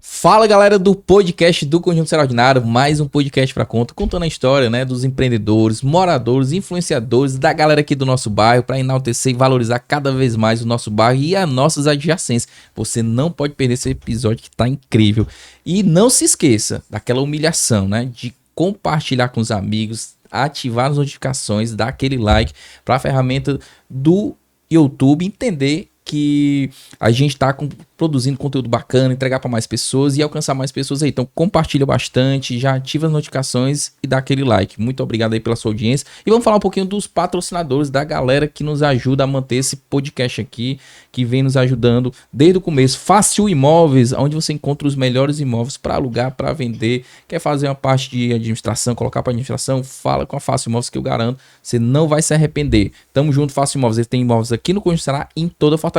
Fala galera do podcast do Conjunto Extraordinário, mais um podcast pra conta, contando a história, né, dos empreendedores, moradores, influenciadores, da galera aqui do nosso bairro, pra enaltecer e valorizar cada vez mais o nosso bairro e as nossas adjacências. Você não pode perder esse episódio que tá incrível. E não se esqueça daquela humilhação, né, de compartilhar com os amigos, ativar as notificações, dar aquele like pra ferramenta do YouTube entender que a gente tá produzindo conteúdo bacana, entregar para mais pessoas e alcançar mais pessoas aí. Então compartilha bastante, já ativa as notificações e dá aquele like. Muito obrigado aí pela sua audiência. E vamos falar um pouquinho dos patrocinadores, da galera que nos ajuda a manter esse podcast aqui, que vem nos ajudando desde o começo. Fácil Imóveis, onde você encontra os melhores imóveis para alugar, para vender. Quer fazer uma parte de administração, colocar para administração, fala com a Fácil Imóveis que eu garanto, você não vai se arrepender. Tamo junto, Fácil Imóveis. Eles têm imóveis aqui no Conjunto Ceará e em toda a Fortaleza.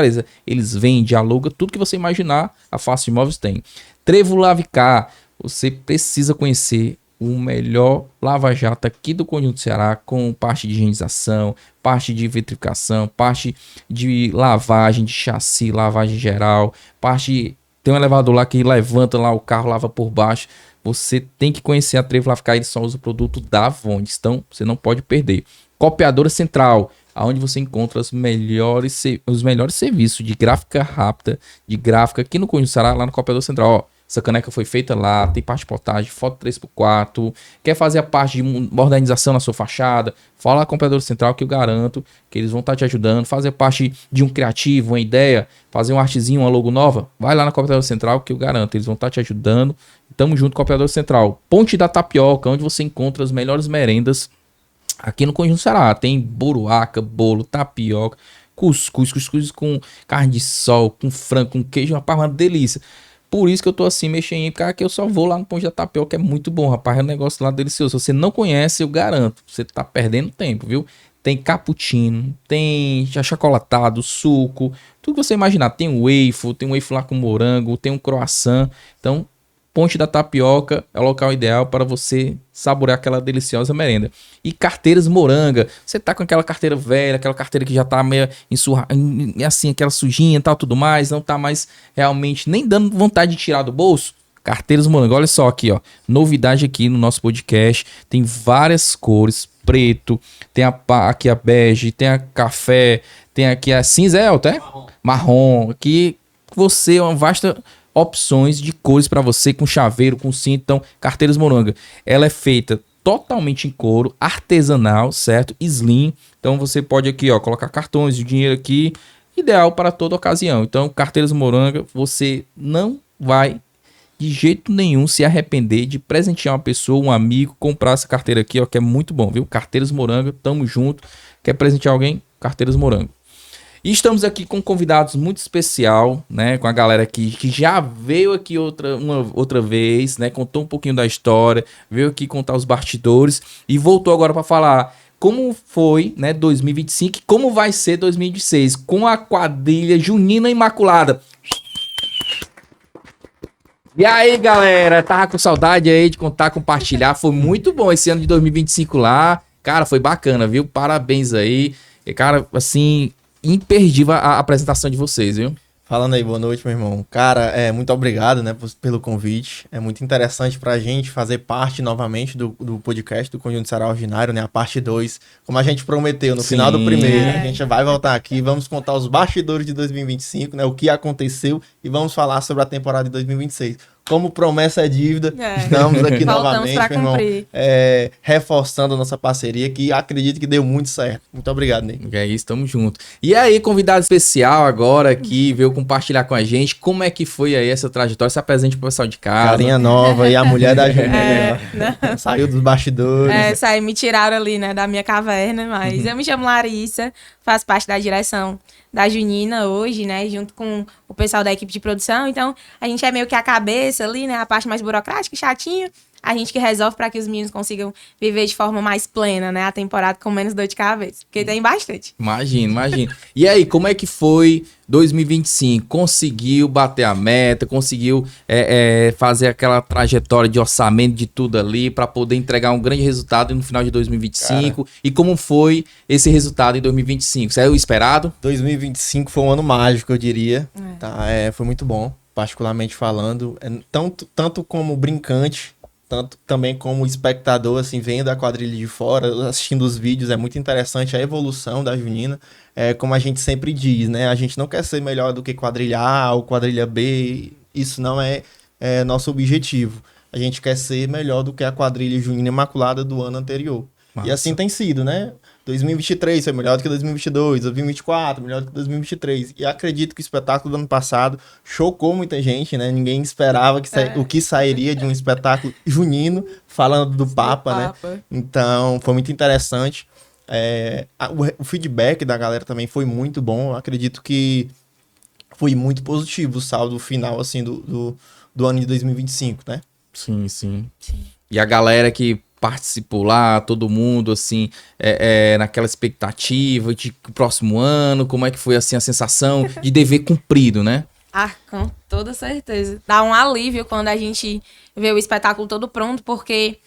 Eles vendem, alugam, tudo que você imaginar, a Fácil Imóveis tem. Trevo Lavicar, você precisa conhecer o melhor lava-jato aqui do Conjunto Ceará, com parte de higienização, parte de vitrificação, parte de lavagem de chassi, lavagem geral, tem um elevador lá que levanta lá o carro, lava por baixo. Você tem que conhecer a Trevo Lavicar, eles só usam o produto da Vondes, então você não pode perder. Copiadora Central, onde você encontra os melhores serviços de gráfica rápida, de gráfica aqui no Conjunto Ceará, lá no Copiador Central. Ó, essa caneca foi feita lá, tem parte de portagem, foto 3x4, quer fazer a parte de modernização na sua fachada, fala com a Copiador Central que eu garanto que eles vão estar te ajudando. Fazer parte de um criativo, uma ideia, fazer um artezinho, uma logo nova, vai lá na Copiador Central que eu garanto, eles vão estar te ajudando. Tamo junto, Copiador Central. Ponte da Tapioca, onde você encontra as melhores merendas aqui no Conjunto Ceará. Tem buruaca, bolo, tapioca, cuscuz com carne de sol, com frango, com queijo, rapaz, uma delícia. Por isso que eu tô assim, mexendo, cara, que eu só vou lá no Ponte da Tapioca, é muito bom, rapaz, é um negócio lá delicioso. Se você não conhece, eu garanto, você tá perdendo tempo, viu? Tem cappuccino, tem achocolatado, suco, tudo que você imaginar. Tem um waffle lá com morango, tem um croissant. Então, Ponte da Tapioca é o local ideal para você saborear aquela deliciosa merenda. E Carteiras Moranga. Você tá com aquela carteira velha, aquela carteira que já tá meio assim, aquela sujinha e tal, tudo mais, não tá mais realmente nem dando vontade de tirar do bolso. Carteiras Moranga. Olha só aqui, ó. Novidade aqui no nosso podcast. Tem várias cores. Preto, tem aqui a bege, tem a café, tem aqui a cinza, até? Marrom. Aqui você é uma vasta opções de cores para você, com chaveiro, com cinto. Então, Carteiras Moranga, ela é feita totalmente em couro, artesanal, certo? Slim. Então, você pode aqui, ó, colocar cartões de dinheiro aqui, ideal para toda ocasião. Então, Carteiras Moranga, você não vai de jeito nenhum se arrepender de presentear uma pessoa, um amigo, comprar essa carteira aqui, ó, que é muito bom, viu? Carteiras Moranga, tamo junto. Quer presentear alguém? Carteiras Moranga. E estamos aqui com convidados muito especial, né? Com a galera aqui que já veio aqui outra vez, né? Contou um pouquinho da história, veio aqui contar os bastidores e voltou agora para falar como foi, né, 2025 e como vai ser 2026 com a quadrilha Junina Imaculada. E aí, galera? Tava com saudade aí de contar, compartilhar. Foi muito bom esse ano de 2025 lá. Cara, foi bacana, viu? Parabéns aí. E, cara, assim, imperdível a apresentação de vocês, viu? Falando aí, boa noite, meu irmão. Cara, muito obrigado, né, pelo convite. É muito interessante pra gente fazer parte novamente do podcast do Conjunto Ceará Ordinário, né, a parte 2. Como a gente prometeu no final do primeiro, a gente vai voltar aqui, vamos contar os bastidores de 2025, né, o que aconteceu e vamos falar sobre a temporada de 2026. Como promessa é dívida, estamos aqui novamente, meu irmão, reforçando a nossa parceria, que acredito que deu muito certo. Muito obrigado, Ney. É isso, tamo junto. E aí, convidado especial agora aqui, veio compartilhar com a gente, como é que foi aí essa trajetória? Se apresente pro pessoal de casa. Carinha nova e a mulher da gente. Saiu dos bastidores. Me tiraram ali, né, da minha caverna, mas eu me chamo Larissa, faço parte da direção da Junina hoje, né, junto com o pessoal da equipe de produção. Então, a gente é meio que a cabeça ali, né, a parte mais burocrática, chatinha. A gente que resolve para que os meninos consigam viver de forma mais plena, né, a temporada com menos dor de cabeça, porque tem bastante. Imagino. E aí, como é que foi 2025? Conseguiu bater a meta? Conseguiu fazer aquela trajetória de orçamento de tudo ali para poder entregar um grande resultado no final de 2025? Cara, e como foi esse resultado em 2025? Saiu esperado? 2025 foi um ano mágico, eu diria. Tá? Foi muito bom. particularmente falando, tanto como brincante, tanto também como espectador, assim, vendo a quadrilha de fora, assistindo os vídeos, é muito interessante a evolução da junina. Como a gente sempre diz, né? A gente não quer ser melhor do que quadrilha A ou quadrilha B, isso não é nosso objetivo. A gente quer ser melhor do que a quadrilha junina imaculada do ano anterior. Massa. E assim tem sido, né? 2023 foi melhor do que 2022, 2024 melhor do que 2023. E acredito que o espetáculo do ano passado chocou muita gente, né? Ninguém esperava o que sairia de um espetáculo junino falando do Papa, né? Então, foi muito interessante. O feedback da galera também foi muito bom. Eu acredito que foi muito positivo o saldo final, assim, do ano de 2025, né? Sim, sim. E a galera que participou lá, todo mundo, assim, naquela expectativa de próximo ano, como é que foi, assim, a sensação de dever cumprido, né? Com toda certeza. Dá um alívio quando a gente vê o espetáculo todo pronto, porque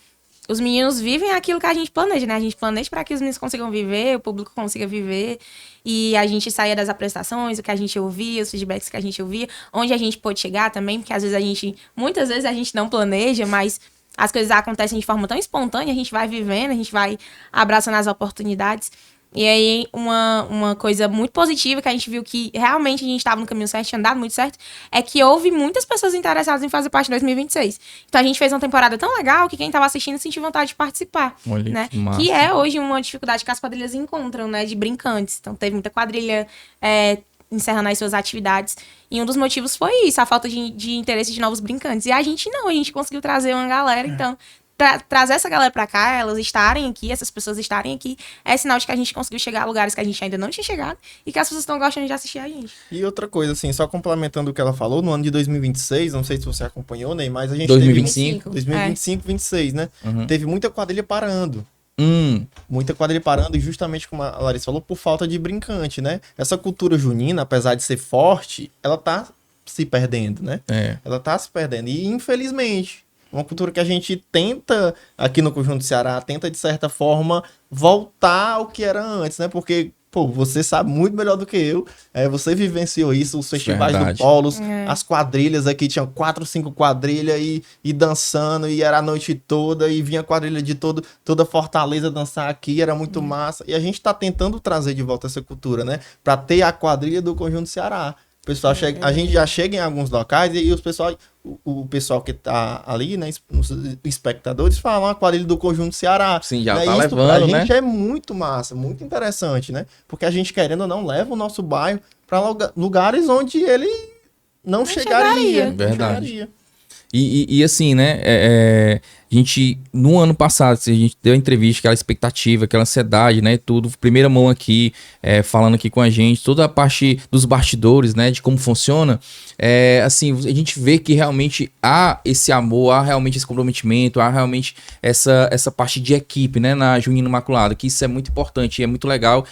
os meninos vivem aquilo que a gente planeja, né? A gente planeja para que os meninos consigam viver, o público consiga viver, e a gente saía das apresentações, o que a gente ouvia, os feedbacks que a gente ouvia, onde a gente pôde chegar também, porque às vezes muitas vezes a gente não planeja, mas as coisas acontecem de forma tão espontânea, a gente vai vivendo, a gente vai abraçando as oportunidades. E aí, uma coisa muito positiva que a gente viu que realmente a gente estava no caminho certo, tinha dado muito certo, é que houve muitas pessoas interessadas em fazer parte de 2026. Então, a gente fez uma temporada tão legal que quem estava assistindo sentiu vontade de participar. Olha, né? que Que é hoje uma dificuldade que as quadrilhas encontram, né? De brincantes. Então, teve muita quadrilha encerrando as suas atividades. E um dos motivos foi isso, a falta de interesse de novos brincantes. E a gente conseguiu trazer uma galera, então... Trazer essa galera pra cá, elas estarem aqui, essas pessoas estarem aqui, é sinal de que a gente conseguiu chegar a lugares que a gente ainda não tinha chegado e que as pessoas estão gostando de assistir a gente. E outra coisa, assim, só complementando o que ela falou, no ano de 2026, não sei se você acompanhou, Ney, mas a gente 2025? 2025, 26, né? Uhum. Teve muita quadrilha parando. Muita quadrilha parando e justamente como a Larissa falou, por falta de brincante, né? Essa cultura junina, apesar de ser forte, ela tá se perdendo, né? Ela tá se perdendo e infelizmente... Uma cultura que a gente tenta, aqui no Conjunto Ceará, tenta de certa forma voltar ao que era antes, né? Porque, você sabe muito melhor do que eu, você vivenciou isso, os festivais do Polos, as quadrilhas aqui, tinham 4, 5 quadrilhas e dançando, e era a noite toda, e vinha quadrilha de toda Fortaleza dançar aqui, era muito massa. E a gente tá tentando trazer de volta essa cultura, né? Pra ter a quadrilha do Conjunto Ceará. Pessoal a gente já chega em alguns locais e o pessoal que tá ali, né, os espectadores falam a quadrilha do Conjunto Ceará. Sim, já né? tá Isso levando, pra né? gente é muito massa, muito interessante, né? Porque a gente, querendo ou não, leva o nosso bairro para lugares onde ele não chegaria. Verdade. E assim, né, a gente, no ano passado, a gente deu a entrevista, aquela expectativa, aquela ansiedade, né, tudo, primeira mão aqui, falando aqui com a gente, toda a parte dos bastidores, né, de como funciona, assim, a gente vê que realmente há esse amor, há realmente esse comprometimento, há realmente essa parte de equipe, né, na Junina Imaculada, que isso é muito importante e é muito legal,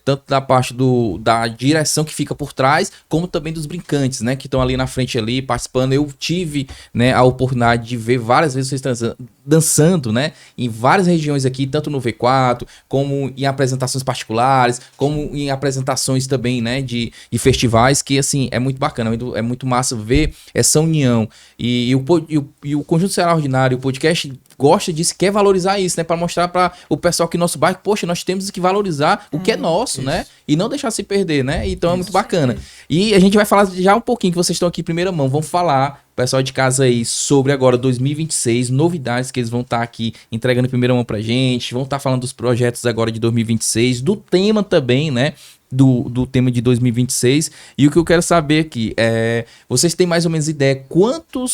tanto da parte da direção que fica por trás, como também dos brincantes, né, que estão ali na frente ali, participando. Eu tive, né, a oportunidade de ver várias vezes vocês dançando, né, em várias regiões aqui, tanto no V4, como em apresentações particulares, como em apresentações também, né, de festivais, que, assim, é muito bacana, é muito massa ver essa união. E o Conjunto Ceará Ordinário, o podcast, gosta disso, quer valorizar isso, né, para mostrar para o pessoal que nosso bairro, poxa, nós temos que valorizar o que é nosso, né, e não deixar se perder, né, então é muito bacana. E a gente vai falar já um pouquinho, que vocês estão aqui em primeira mão, vamos falar, pessoal de casa aí, sobre agora 2026, novidades que eles vão estar aqui entregando em primeira mão pra gente, vão estar falando dos projetos agora de 2026, do tema também, né, do tema de 2026, e o que eu quero saber aqui, vocês têm mais ou menos ideia quanto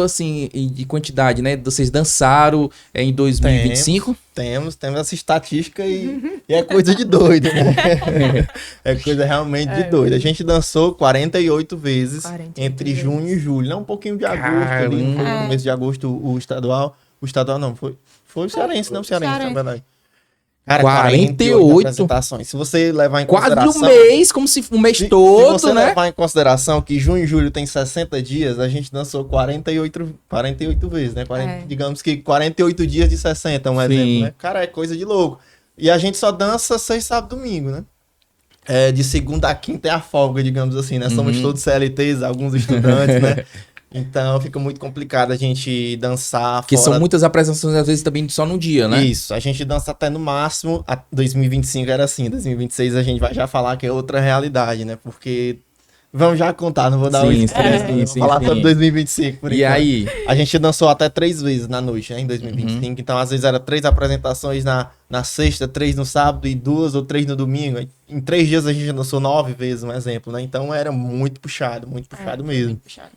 assim, de quantidade, né, vocês dançaram em 2025? Temos essa estatística e é coisa de doido, né? É coisa realmente de doido. A gente dançou 48 vezes entre junho e julho, né? Um pouquinho de agosto ali, no começo de agosto o estadual não, foi o cearense, não o cearense, na verdade. Cara, 48 apresentações. Se você levar em consideração... Quase um mês, como se um mês todo, né? Se você levar em consideração que junho e julho tem 60 dias, a gente dançou 48 vezes, né? Digamos que 48 dias de 60, um exemplo, né? Cara, é coisa de louco. E a gente só dança 6, sábado e domingo, né? de segunda a quinta é a folga, digamos assim, né? Somos Uhum. todos CLTs, alguns estudantes, né? Então fica muito complicado a gente dançar Porque fora. são muitas apresentações, às vezes, também só no dia, né? Isso, a gente dança até no máximo, 2025 era assim, 2026 a gente vai já falar que é outra realidade, né? Porque, vamos já contar, não vou dar o Sim, spoiler, sim, não, vou sim, falar sim. sobre 2025 por E enquanto. aí? A gente dançou até 3 vezes na noite, né, em 2025, então às vezes era 3 apresentações na sexta, 3 no sábado e 2 ou 3 no domingo. Em 3 dias a gente dançou 9 vezes, um exemplo, né? Então era muito puxado mesmo. Muito puxado.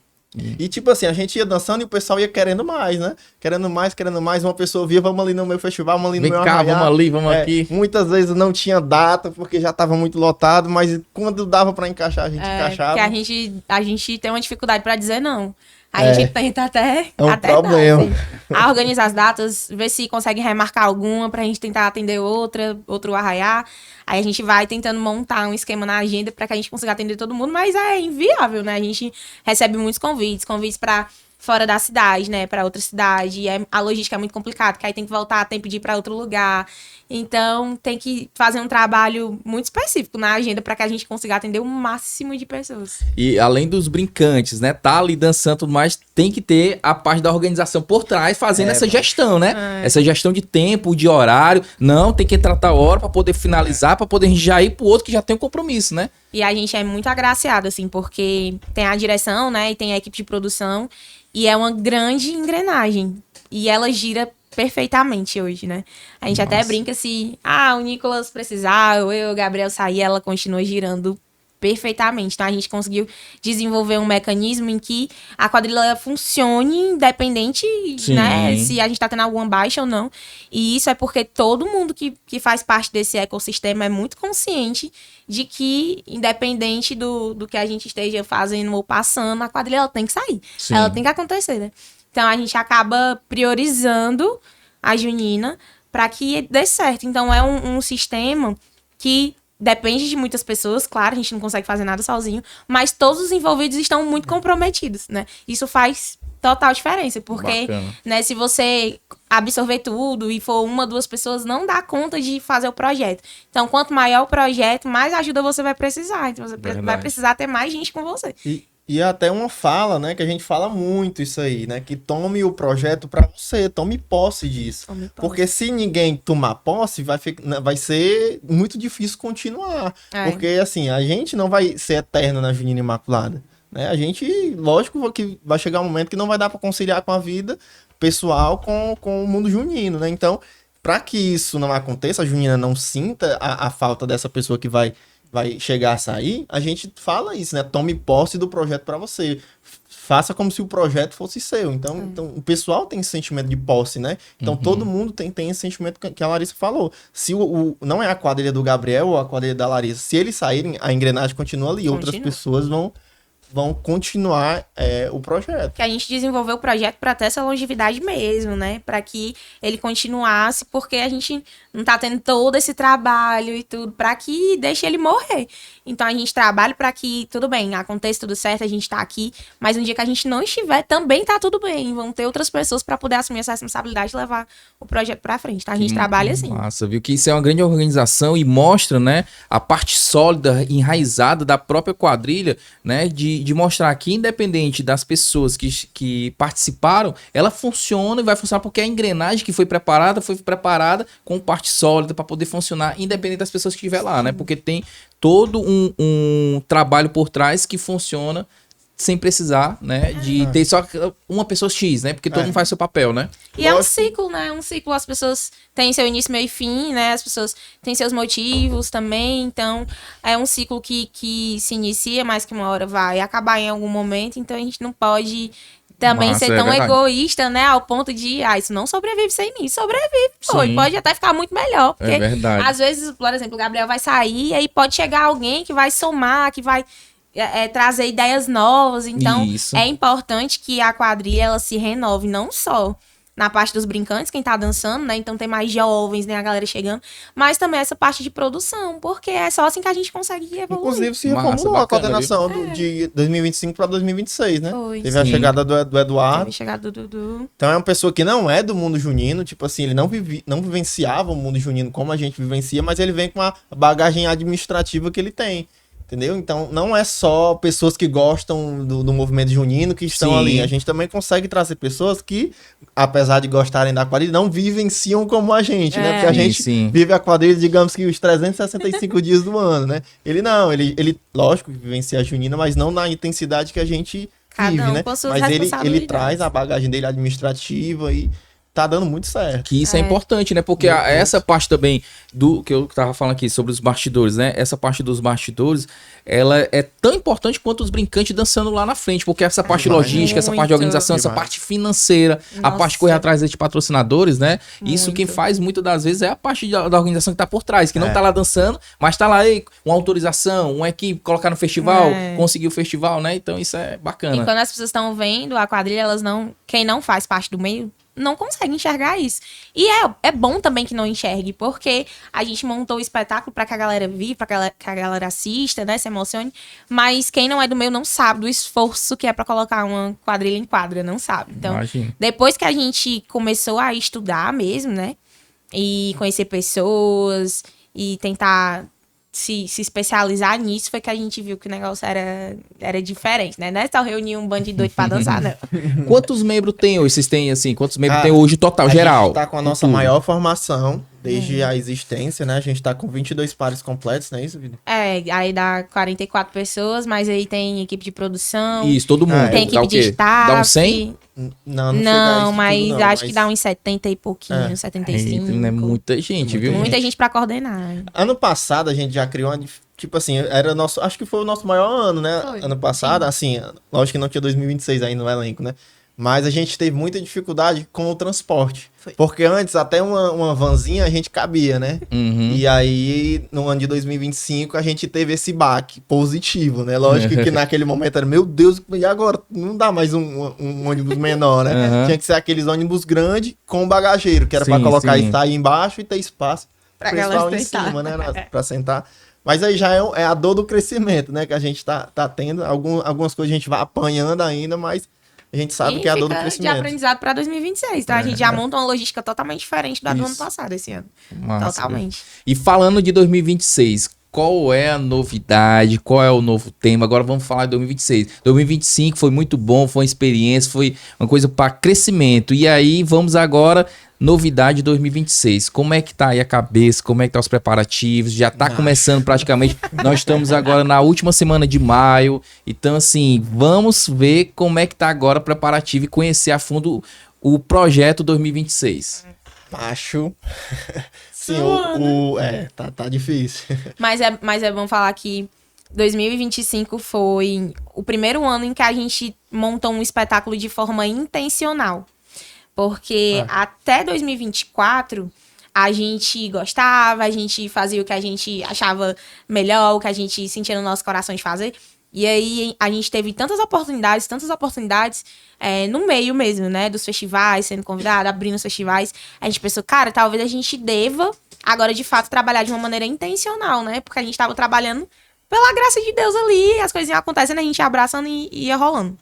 E tipo assim, a gente ia dançando e o pessoal ia querendo mais, né? Querendo mais. Uma pessoa via, vamos ali no meu festival, vamos ali no Vem meu cá, arraial. vamos ali, vamos aqui. Muitas vezes não tinha data, porque já tava muito lotado, mas quando dava pra encaixar, a gente encaixava. Porque a gente tem uma dificuldade pra dizer não. A É. gente tenta até É um até problema. dar, assim, a organizar as datas, ver se consegue remarcar alguma pra gente tentar atender outro arraiar. Aí a gente vai tentando montar um esquema na agenda pra que a gente consiga atender todo mundo, mas é inviável, né? A gente recebe muitos convites pra fora da cidade, né, pra outra cidade. E a logística é muito complicada, porque aí tem que voltar, tem que pedir pra outro lugar. Então, tem que fazer um trabalho muito específico na agenda pra que a gente consiga atender o máximo de pessoas. E além dos brincantes, né? Tá ali dançando, tudo mais, tem que ter a parte da organização por trás, fazendo essa gestão, né? Essa gestão de tempo, de horário. Não, tem que entrar tal hora pra poder finalizar, pra poder já ir pro outro que já tem um compromisso, né? E a gente é muito agraciado, assim, porque tem a direção, né, e tem a equipe de produção, e é uma grande engrenagem. E ela gira perfeitamente hoje, né? A gente até brinca se, o Nicolas precisar, ou eu, o Gabriel sair, ela continua girando perfeitamente. Então a gente conseguiu desenvolver um mecanismo em que a quadrilha funcione independente, Sim. né, se a gente tá tendo alguma baixa ou não. E isso é porque todo mundo que faz parte desse ecossistema é muito consciente de que, independente do que a gente esteja fazendo ou passando, a quadrilha ela tem que sair. Sim. Ela tem que acontecer, né? Então a gente acaba priorizando a junina para que dê certo. Então é um sistema que depende de muitas pessoas, claro, a gente não consegue fazer nada sozinho, mas todos os envolvidos estão muito comprometidos, né? Isso faz total diferença, porque, Bacana. né, se você absorver tudo e for uma, duas pessoas, não dá conta de fazer o projeto. Então, quanto maior o projeto, mais ajuda você vai precisar. Então, você Verdade. vai precisar ter mais gente com você. E até uma fala, né, que a gente fala muito isso aí, né, que tome o projeto pra você, tome posse disso. Tome posse. Porque se ninguém tomar posse, vai ser muito difícil continuar. É. Porque, assim, a gente não vai ser eterno na Junina Imaculada, né? A gente, lógico que vai chegar um momento que não vai dar pra conciliar com a vida pessoal com o mundo junino, né? Então, pra que isso não aconteça, a Junina não sinta a falta dessa pessoa que vai chegar a sair, a gente fala isso, né? Tome posse do projeto para você. Faça como se o projeto fosse seu. Então o pessoal tem esse sentimento de posse, né? Então todo mundo tem esse sentimento que a Larissa falou. Se não é a quadrilha do Gabriel ou a quadrilha da Larissa, se eles saírem, a engrenagem continua ali. Outras pessoas vão continuar o projeto. Que a gente desenvolveu o projeto para ter essa longevidade mesmo, né? Para que ele continuasse, porque a gente não tá tendo todo esse trabalho e tudo para que deixe ele morrer. Então a gente trabalha para que tudo bem, aconteça tudo certo, a gente tá aqui, mas no dia que a gente não estiver, também tá tudo bem. Vão ter outras pessoas para poder assumir essa responsabilidade e levar o projeto para frente. Tá? A gente trabalha assim. Massa, viu? Que isso é uma grande organização e mostra, né, a parte sólida, enraizada da própria quadrilha, né, de mostrar que independente das pessoas que participaram, ela funciona e vai funcionar porque a engrenagem que foi preparada com parte sólida para poder funcionar independente das pessoas que estiver lá, né? Porque tem todo um trabalho por trás que funciona sem precisar, né, de ter só uma pessoa X, né? Porque todo mundo faz seu papel, né? E é um ciclo, né? Um ciclo, as pessoas têm seu início, meio e fim, né? As pessoas têm seus motivos também. Então, é um ciclo que se inicia, mas que uma hora vai acabar em algum momento. Então, a gente não pode também Massa, ser é tão verdade. egoísta, né? Ao ponto de, isso não sobrevive sem mim. Sobrevive, pô. Sim. E pode até ficar muito melhor. Porque, É verdade. às vezes, por exemplo, o Gabriel vai sair e aí pode chegar alguém que vai somar, que vai trazer ideias novas. Então, Isso. é importante que a quadrilha ela se renove, não só na parte dos brincantes, quem tá dançando, né? Então tem mais jovens, né? A galera chegando. Mas também essa parte de produção, porque é só assim que a gente consegue evoluir. Inclusive, se Massa, reformulou a bacana, coordenação de 2025 para 2026, né? Foi, Teve a sim. chegada do Eduardo. Teve chegado do Dudu. Então é uma pessoa que não é do mundo junino, tipo assim, ele não vivenciava o mundo junino como a gente vivencia, mas ele vem com a bagagem administrativa que ele tem. Entendeu? Então, não é só pessoas que gostam do movimento junino que estão Sim. ali. A gente também consegue trazer pessoas que, apesar de gostarem da quadrilha, não vivenciam como a gente, né? Porque a Sim, gente sim. vive a quadrilha, digamos que os 365 dias do ano, né? Ele não, ele lógico, que vivencia a junina, mas não na intensidade que a gente Cada vive, um né? com suas Mas ele responsabilidades. traz a bagagem dele administrativa e tá dando muito certo. Que isso é importante, né? Porque essa parte também do que eu tava falando aqui sobre os bastidores, né? Essa parte dos bastidores, ela é tão importante quanto os brincantes dançando lá na frente, porque essa parte Demais. logística, essa parte de Muito. organização, essa Demais. parte financeira, a Nossa. parte de correr atrás de patrocinadores, né? Isso Muito. quem faz muitas das vezes é a parte da organização que tá por trás, que não É. tá lá dançando, mas tá lá aí, uma autorização, uma equipe, colocar no festival, conseguir o festival, né? Então isso é E bacana. quando as pessoas estão vendo a quadrilha, quem não faz parte do meio, não consegue enxergar isso. E é bom também que não enxergue, porque a gente montou o espetáculo para que a galera viva, para que a galera assista, né, se emocione, mas quem não é do meio não sabe do esforço que é para colocar uma quadrilha em quadra, não sabe. Então, Imagina. depois que a gente começou a estudar mesmo, né, e conhecer pessoas e tentar se especializar nisso, foi que a gente viu que o negócio era diferente, né? Não é só reunir um bando de doido pra dançar, não. Quantos membros tem hoje? Vocês têm, assim, quantos membros Ah, tem hoje total, A geral? gente tá com a nossa tudo. maior formação desde a existência, né? A gente tá com 22 pares completos, não é isso, Vida? Aí dá 44 pessoas, mas aí tem equipe de produção, Isso, todo mundo. tem Dá equipe o de quê? staff. Dá uns 100? Não chega a Não, isso mas tudo, não, acho que dá uns 70 e pouquinho, É. 75. Eita, não é muita gente, viu? Muita gente pra coordenar. Ano passado a gente já criou uma. Tipo assim, era nosso. Acho que foi o nosso maior ano, né? Foi. Ano passado, assim, lógico que não tinha 2026 aí no elenco, né? Mas a gente teve muita dificuldade com o transporte. Foi. Porque antes, até uma vanzinha a gente cabia, né? Uhum. E aí, no ano de 2025, a gente teve esse baque positivo, né? Lógico que naquele momento era, meu Deus, e agora? Não dá mais um ônibus menor, né? Uhum. Tinha que ser aqueles ônibus grandes com bagageiro, que era pra Sim, colocar sim. isso aí embaixo e ter espaço Pra pro galera pessoal em sentar. cima, né? Pra sentar. Mas aí já é a dor do crescimento, né? Que a gente tá tendo. Algumas coisas a gente vai apanhando ainda, mas a gente sabe E que é a dor do fica de crescimento. aprendizado pra 2026, tá? A gente já monta uma logística totalmente diferente da do ano Isso. passado esse ano. Massa, Totalmente. E falando de 2026, qual é a novidade? Qual é o novo tema? Agora vamos falar de 2026. 2025 foi muito bom, foi uma experiência, foi uma coisa para crescimento. E aí vamos agora, novidade 2026. Como é que tá aí a cabeça? Como é que tá os preparativos? Já tá começando praticamente. Nós estamos agora na última semana de maio. Então assim, vamos ver como é que tá agora o preparativo e conhecer a fundo o projeto 2026. Macho. Sim, tá difícil. Mas é bom falar que 2025 foi o primeiro ano em que a gente montou um espetáculo de forma intencional. Porque até 2024 a gente gostava, a gente fazia o que a gente achava melhor, o que a gente sentia no nosso coração de fazer. E aí a gente teve tantas oportunidades no meio mesmo, né? Dos festivais, sendo convidado, abrindo os festivais. A gente pensou, cara, talvez a gente deva agora de fato trabalhar de uma maneira intencional, né? Porque a gente tava trabalhando pela graça de Deus ali, as coisinhas acontecendo, a gente abraçando e ia rolando.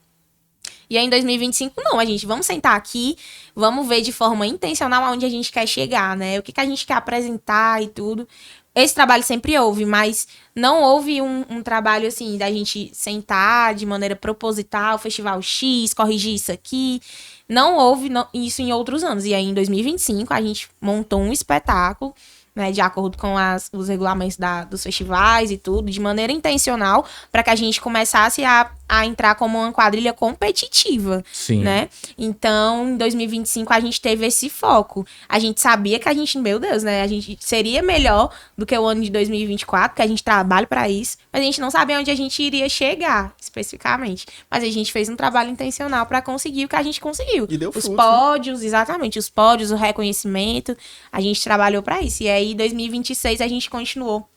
E aí em 2025, não, a gente vamos sentar aqui, vamos ver de forma intencional aonde a gente quer chegar, né? O que a gente quer apresentar e tudo. Esse trabalho sempre houve, mas não houve um trabalho assim, da gente sentar de maneira proposital, Festival X, corrigir isso aqui. Não houve isso em outros anos. E aí em 2025 a gente montou um espetáculo, né, de acordo com os regulamentos dos festivais e tudo, de maneira intencional, para que a gente começasse a entrar como uma quadrilha competitiva, Sim. né? Então, em 2025, a gente teve esse foco. A gente sabia que a gente, meu Deus, né? A gente seria melhor do que o ano de 2024, que a gente trabalha para isso, mas a gente não sabia onde a gente iria chegar, especificamente. Mas a gente fez um trabalho intencional para conseguir o que a gente conseguiu. E deu Os fruto, pódios, exatamente, os pódios, o reconhecimento, a gente trabalhou para isso. E aí, em 2026, a gente continuou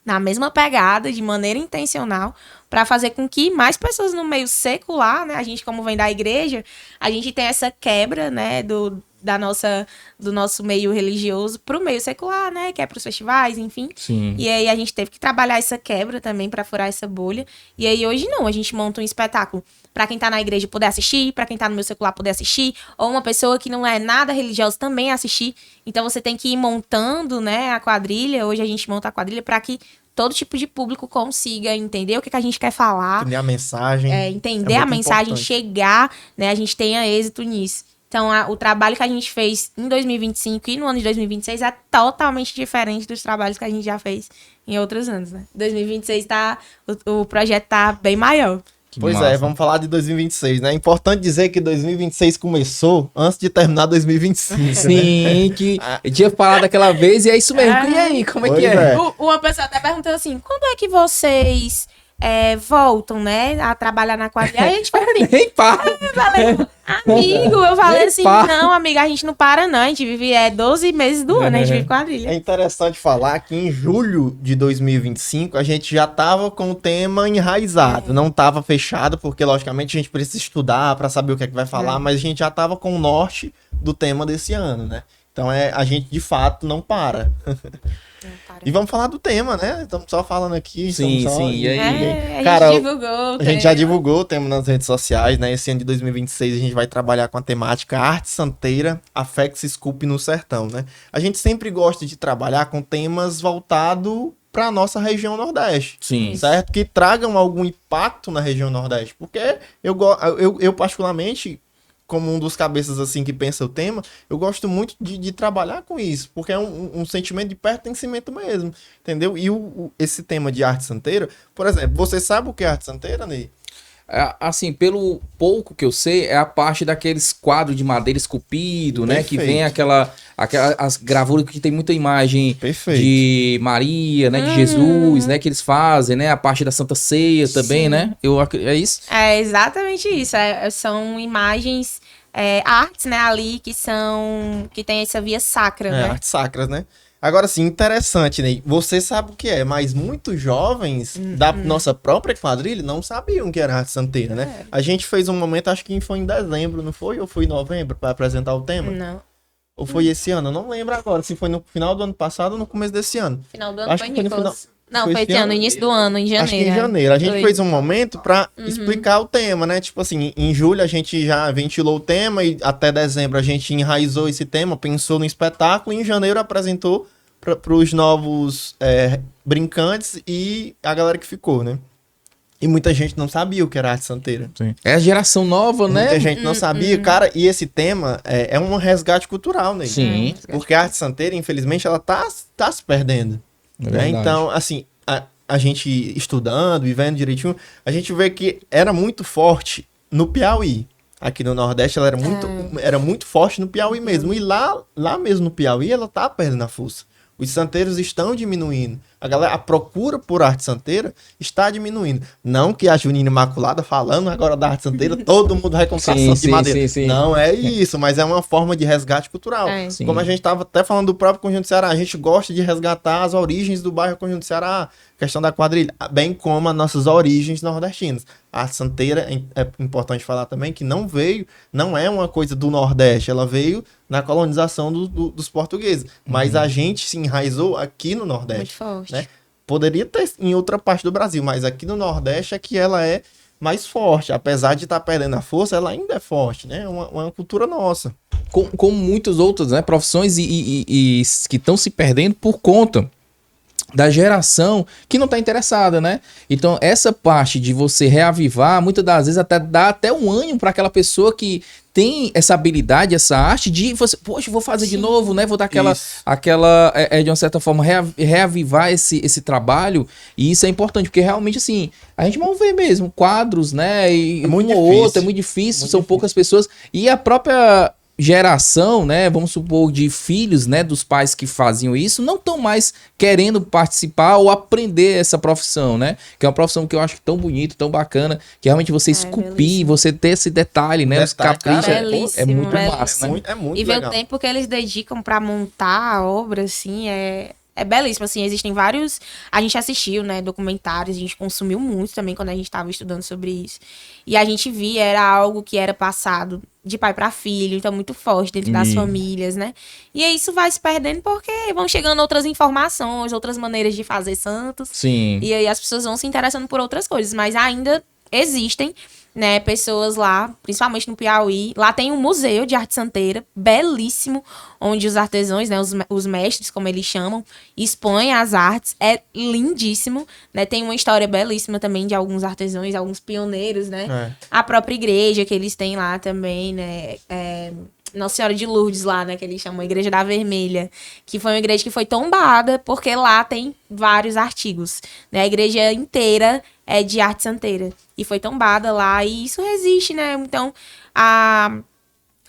na mesma pegada, de maneira intencional, para fazer com que mais pessoas no meio secular, né, a gente como vem da igreja, a gente tem essa quebra, né, do nosso meio religioso pro meio secular, né? Que é pros festivais, enfim. Sim. E aí a gente teve que trabalhar essa quebra também pra furar essa bolha. E aí hoje não, a gente monta um espetáculo pra quem tá na igreja poder assistir, pra quem tá no meio secular poder assistir, ou uma pessoa que não é nada religiosa também assistir. Então você tem que ir montando, né, a quadrilha. Hoje a gente monta a quadrilha pra que todo tipo de público consiga entender o que a gente quer falar. Entender a mensagem. Entender É a muito mensagem, importante. chegar, né? A gente tenha êxito nisso. Então, o trabalho que a gente fez em 2025 e no ano de 2026 é totalmente diferente dos trabalhos que a gente já fez em outros anos, né? 2026 o projeto tá bem maior. Que Pois massa. é, vamos falar de 2026, né? É importante dizer que 2026 começou antes de terminar 2025. né? Sim, que eu tinha falado aquela vez e é isso mesmo. E aí, como é que Pois é? é. Uma pessoa até perguntou assim, quando é que vocês voltam, né, a trabalhar na quadrilha? Aí a gente falou assim, Nem pá. eu falei assim, Epa. não, amiga, a gente não para não, a gente vive 12 meses do ano, a gente vive quadrilha. É interessante falar que em julho de 2025 a gente já estava com o tema enraizado. Não estava fechado, porque logicamente a gente precisa estudar para saber o que é que vai falar, mas a gente já estava com o norte do tema desse ano, né? Então a gente de fato não para. E vamos falar do tema, né? Estamos só falando aqui. Sim, estamos só- sim, e aí? A gente Cara, divulgou. A gente já divulgou o tema nas redes sociais, né? Esse ano de 2026 a gente vai trabalhar com a temática Arte Santeira, Afex Sculpt no Sertão, né? A gente sempre gosta de trabalhar com temas voltados para a nossa região Nordeste. Sim. Certo? Que tragam algum impacto na região Nordeste. Porque eu particularmente, como um dos cabeças assim que pensa o tema, eu gosto muito de trabalhar com isso, porque é um sentimento de pertencimento mesmo, entendeu? E esse tema de arte santeira, por exemplo, você sabe o que é arte santeira, Ney? Assim, pelo pouco que eu sei, é a parte daqueles quadros de madeira esculpido, né? Que vem as gravuras que tem muita imagem Perfeito. de Maria, né? De Jesus, né? Que eles fazem, né? A parte da Santa Ceia também, Sim. né? É isso? É exatamente isso. São imagens, artes, né, ali que tem essa via sacra, né? Artes sacras, né? Agora sim, interessante, Ney. Você sabe o que é, mas muitos jovens da nossa própria quadrilha não sabiam o que era arte santeira, né? A gente fez um momento, acho que foi em dezembro, não foi? Ou foi em novembro, para apresentar o tema? Não. Ou foi esse ano? Eu não lembro agora se foi no final do ano passado ou no começo desse ano. Final do ano Acho foi que foi no Nicolas. Não, foi foi esse esse ano, ano? início do ano, em janeiro. Acho que em janeiro. A gente Foi. fez um momento para explicar o tema, né? Tipo assim, em julho a gente já ventilou o tema e até dezembro a gente enraizou esse tema, pensou no espetáculo e em janeiro apresentou para os novos brincantes e a galera que ficou, né? E muita gente não sabia o que era arte santeira. Sim. É a geração nova, né? Muita gente não sabia, cara, e esse tema é um resgate cultural, né? Sim. Porque a arte santeira, infelizmente, ela tá se perdendo. É Né? verdade. Então, assim, a gente estudando, vivendo direitinho, a gente vê que era muito forte no Piauí. Aqui no Nordeste, ela era muito forte no Piauí mesmo. E lá mesmo no Piauí, ela tá perdendo a força. Os santeiros estão diminuindo. A procura por arte santeira está diminuindo. Não que a Junina Imaculada falando agora da arte santeira, todo mundo vai comprar Sim, santo de sim, madeira. sim, sim. Não é isso, mas é uma forma de resgate cultural. É. Sim. Como a gente estava até falando do próprio Conjunto Ceará, a gente gosta de resgatar as origens do bairro Conjunto Ceará, questão da quadrilha, bem como as nossas origens nordestinas. A arte santeira, é importante falar também, que não é uma coisa do Nordeste, ela veio na colonização dos portugueses. Mas a gente se enraizou aqui no Muito Nordeste. forte. Né? Poderia ter em outra parte do Brasil, mas aqui no Nordeste é que ela é mais forte. Apesar de estar perdendo a força, ela ainda é forte, né? É uma cultura nossa. Como muitas outras, né, profissões e que estão se perdendo por conta da geração que não está interessada, né? Então, essa parte de você reavivar, muitas das vezes até dá até um ânimo para aquela pessoa que tem essa habilidade, essa arte de você, poxa, vou fazer de novo, né? Vou dar de uma certa forma, reavivar esse trabalho. E isso é importante, porque realmente, assim, a gente mal vê mesmo quadros, né? E muito um ou difícil. outro, é muito difícil, Muito são difícil. poucas pessoas. E a própria geração, né, vamos supor, de filhos, né, dos pais que faziam isso, não estão mais querendo participar ou aprender essa profissão, né, que é uma profissão que eu acho tão bonita, tão bacana, que realmente você esculpir, belíssimo. você ter esse detalhe, né, os Detalhe, caprichos, cara, é belíssimo, muito belíssimo. massa, né? É muito E ver legal. o tempo que eles dedicam pra montar a obra, assim, é é belíssimo, assim, existem vários... A gente assistiu, né, documentários, a gente consumiu muito também quando a gente estava estudando sobre isso. E a gente via, era algo que era passado de pai para filho, então muito forte dentro das famílias, né? E aí isso vai se perdendo porque vão chegando outras informações, outras maneiras de fazer santos. Sim. E aí as pessoas vão se interessando por outras coisas, mas ainda existem, né, pessoas lá, principalmente no Piauí. Lá tem um museu de arte santeira, belíssimo, onde os artesãos, né, os mestres, como eles chamam, expõem as artes. É lindíssimo, né? Tem uma história belíssima também de alguns artesãos, alguns pioneiros, né? A própria igreja que eles têm lá também, né? Nossa Senhora de Lourdes lá, né, que eles chamam a Igreja da Vermelha, que foi uma igreja que foi tombada porque lá tem vários artigos, né, a igreja inteira é de arte santeira e foi tombada lá e isso resiste, né, então a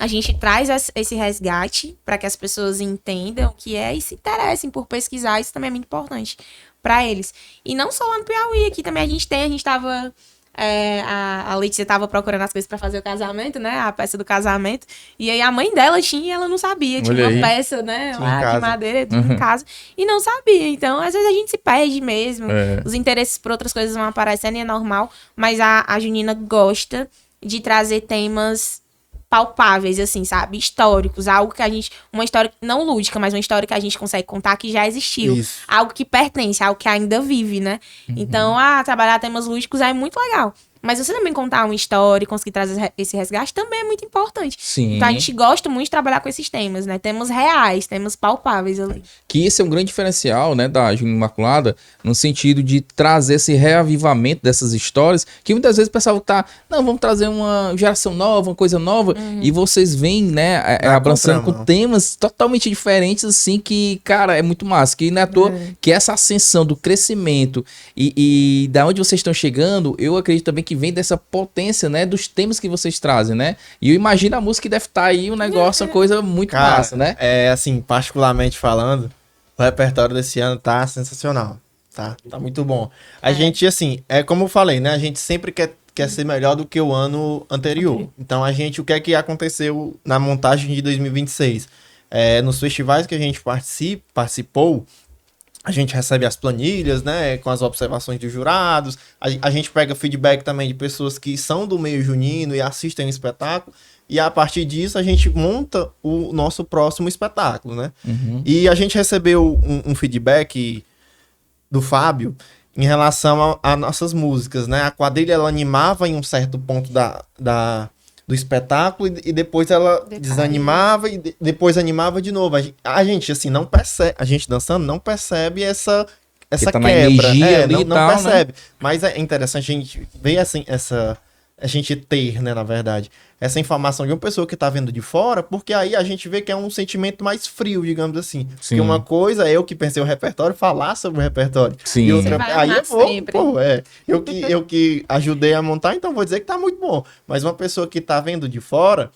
gente traz esse resgate para que as pessoas entendam o que é e se interessem por pesquisar, isso também é muito importante para eles. E não só lá no Piauí, aqui também a gente tava... a Letícia tava procurando as coisas pra fazer o casamento, né? A peça do casamento. E aí a mãe dela tinha e ela não sabia. Tinha uma peça, né? Lá de madeira, tudo em casa. E não sabia. Então, às vezes a gente se perde mesmo. Os interesses por outras coisas vão aparecendo e é normal. Mas a Junina gosta de trazer temas palpáveis, assim, sabe? Históricos, algo que a gente... Uma história não lúdica, mas uma história que a gente consegue contar que já existiu. Isso. Algo que pertence, algo que ainda vive, né? Então, trabalhar temas lúdicos é muito legal. Mas você também contar uma história e conseguir trazer esse resgate também é muito importante. Sim. Então a gente gosta muito de trabalhar com esses temas, né? Temas reais, temas palpáveis ali. Que esse é um grande diferencial, né, da Junina Imaculada, no sentido de trazer esse reavivamento dessas histórias, que muitas vezes o pessoal não, vamos trazer uma geração nova, uma coisa nova, e vocês vêm, né, abraçando com temas totalmente diferentes, assim, que, cara, é muito massa. Que não é à toa que essa ascensão do crescimento e da onde vocês estão chegando, eu acredito também que vem dessa potência, né, dos temas que vocês trazem, né? E eu imagino a música que deve estar aí um negócio, uma coisa muito massa, né? Assim, particularmente falando, o repertório desse ano tá sensacional, tá muito bom. A gente, assim, como eu falei, né, a gente sempre quer ser melhor do que o ano anterior. Então, o que é que aconteceu na montagem de 2026? Nos festivais que a gente participou, a gente recebe as planilhas, né, com as observações dos jurados, a gente pega feedback também de pessoas que são do meio junino e assistem o espetáculo, e a partir disso a gente monta o nosso próximo espetáculo, né? E a gente recebeu um feedback do Fábio em relação a nossas músicas, né? A quadrilha, ela animava em um certo ponto do espetáculo e depois ela desanimava e depois animava de novo. A gente, assim, não percebe, a gente dançando não percebe essa tá quebra. Ali não tal, percebe. Né? Mas é interessante a gente ver, assim, a gente ter, né, na verdade, essa informação de uma pessoa que tá vendo de fora, porque aí a gente vê que é um sentimento mais frio, digamos assim. Sim. Porque uma coisa é eu que pensei o repertório, falar sobre o repertório. Sim. E outra, aí eu vou, sempre. eu que ajudei a montar, então vou dizer que tá muito bom. Mas uma pessoa que tá vendo de fora,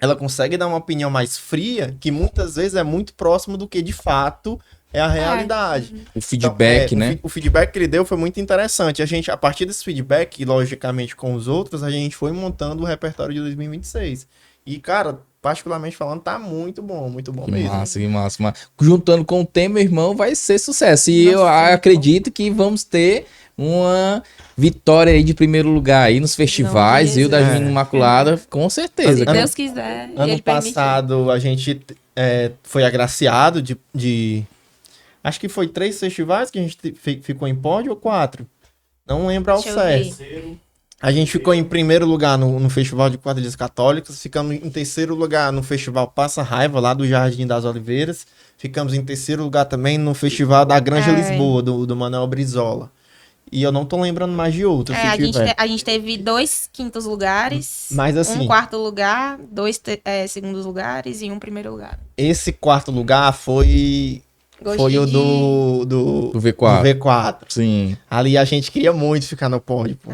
ela consegue dar uma opinião mais fria, que muitas vezes é muito próximo do que de fato é a realidade. O feedback, então, né? O feedback que ele deu foi muito interessante. A partir desse feedback, e logicamente com os outros, a gente foi montando o repertório de 2026. E, cara, particularmente falando, tá muito bom mesmo. Que massa. Mas juntando com o tema, irmão, vai ser sucesso. E eu acredito que vamos ter uma vitória aí de primeiro lugar aí nos festivais, viu, da Junina Imaculada, com certeza. Se Deus quiser. Ano passado, a gente foi agraciado de acho que foi 3 festivais que a gente ficou em pódio ou 4. Não lembro ao certo. A gente ficou em primeiro lugar no Festival de Quadrilhas Católicas. Ficamos em terceiro lugar no Festival Passa Raiva, lá do Jardim das Oliveiras. Ficamos em terceiro lugar também no Festival da Granja Lisboa, do Manuel Brizola. E eu não tô lembrando mais de outros. A gente teve 2 quintos lugares, mas, assim, 1 quarto lugar, 2 segundos lugares e 1 primeiro lugar. Esse quarto lugar foi o do V4. Sim. Ali a gente queria muito ficar no pódio, pô.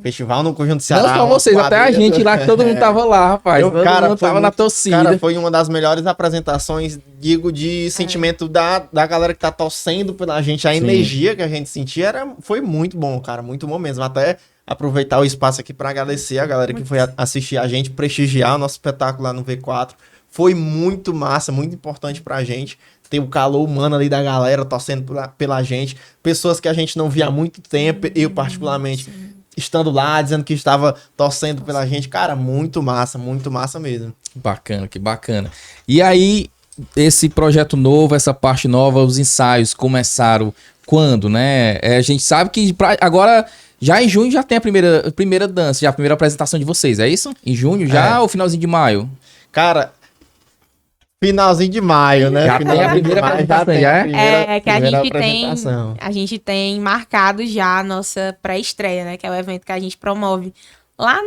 Festival no Conjunto Ceará. Não só vocês, até a gente lá, que todo mundo tava lá, rapaz. Todo mundo tava na torcida. Cara, foi uma das melhores apresentações, digo, de sentimento da galera que tá torcendo pela gente. A energia que a gente sentia foi muito bom, cara. Muito bom mesmo. Até aproveitar o espaço aqui pra agradecer a galera que foi assistir a gente, prestigiar o nosso espetáculo lá no V4. Foi muito massa, muito importante pra gente ter o calor humano ali da galera torcendo pela gente. Pessoas que a gente não via há muito tempo, eu particularmente, estando lá, dizendo que estava torcendo pela gente. Cara, muito massa mesmo. Bacana, que bacana. E aí, esse projeto novo, essa parte nova, os ensaios começaram quando, né? A gente sabe que agora, já em junho, já tem a primeira dança, já a primeira apresentação de vocês, é isso? Em junho já ou finalzinho de maio? Cara, finalzinho de maio, né? Já tem a primeira apresentação, já é? Que a gente tem marcado já a nossa pré-estreia, né? Que é o evento que a gente promove lá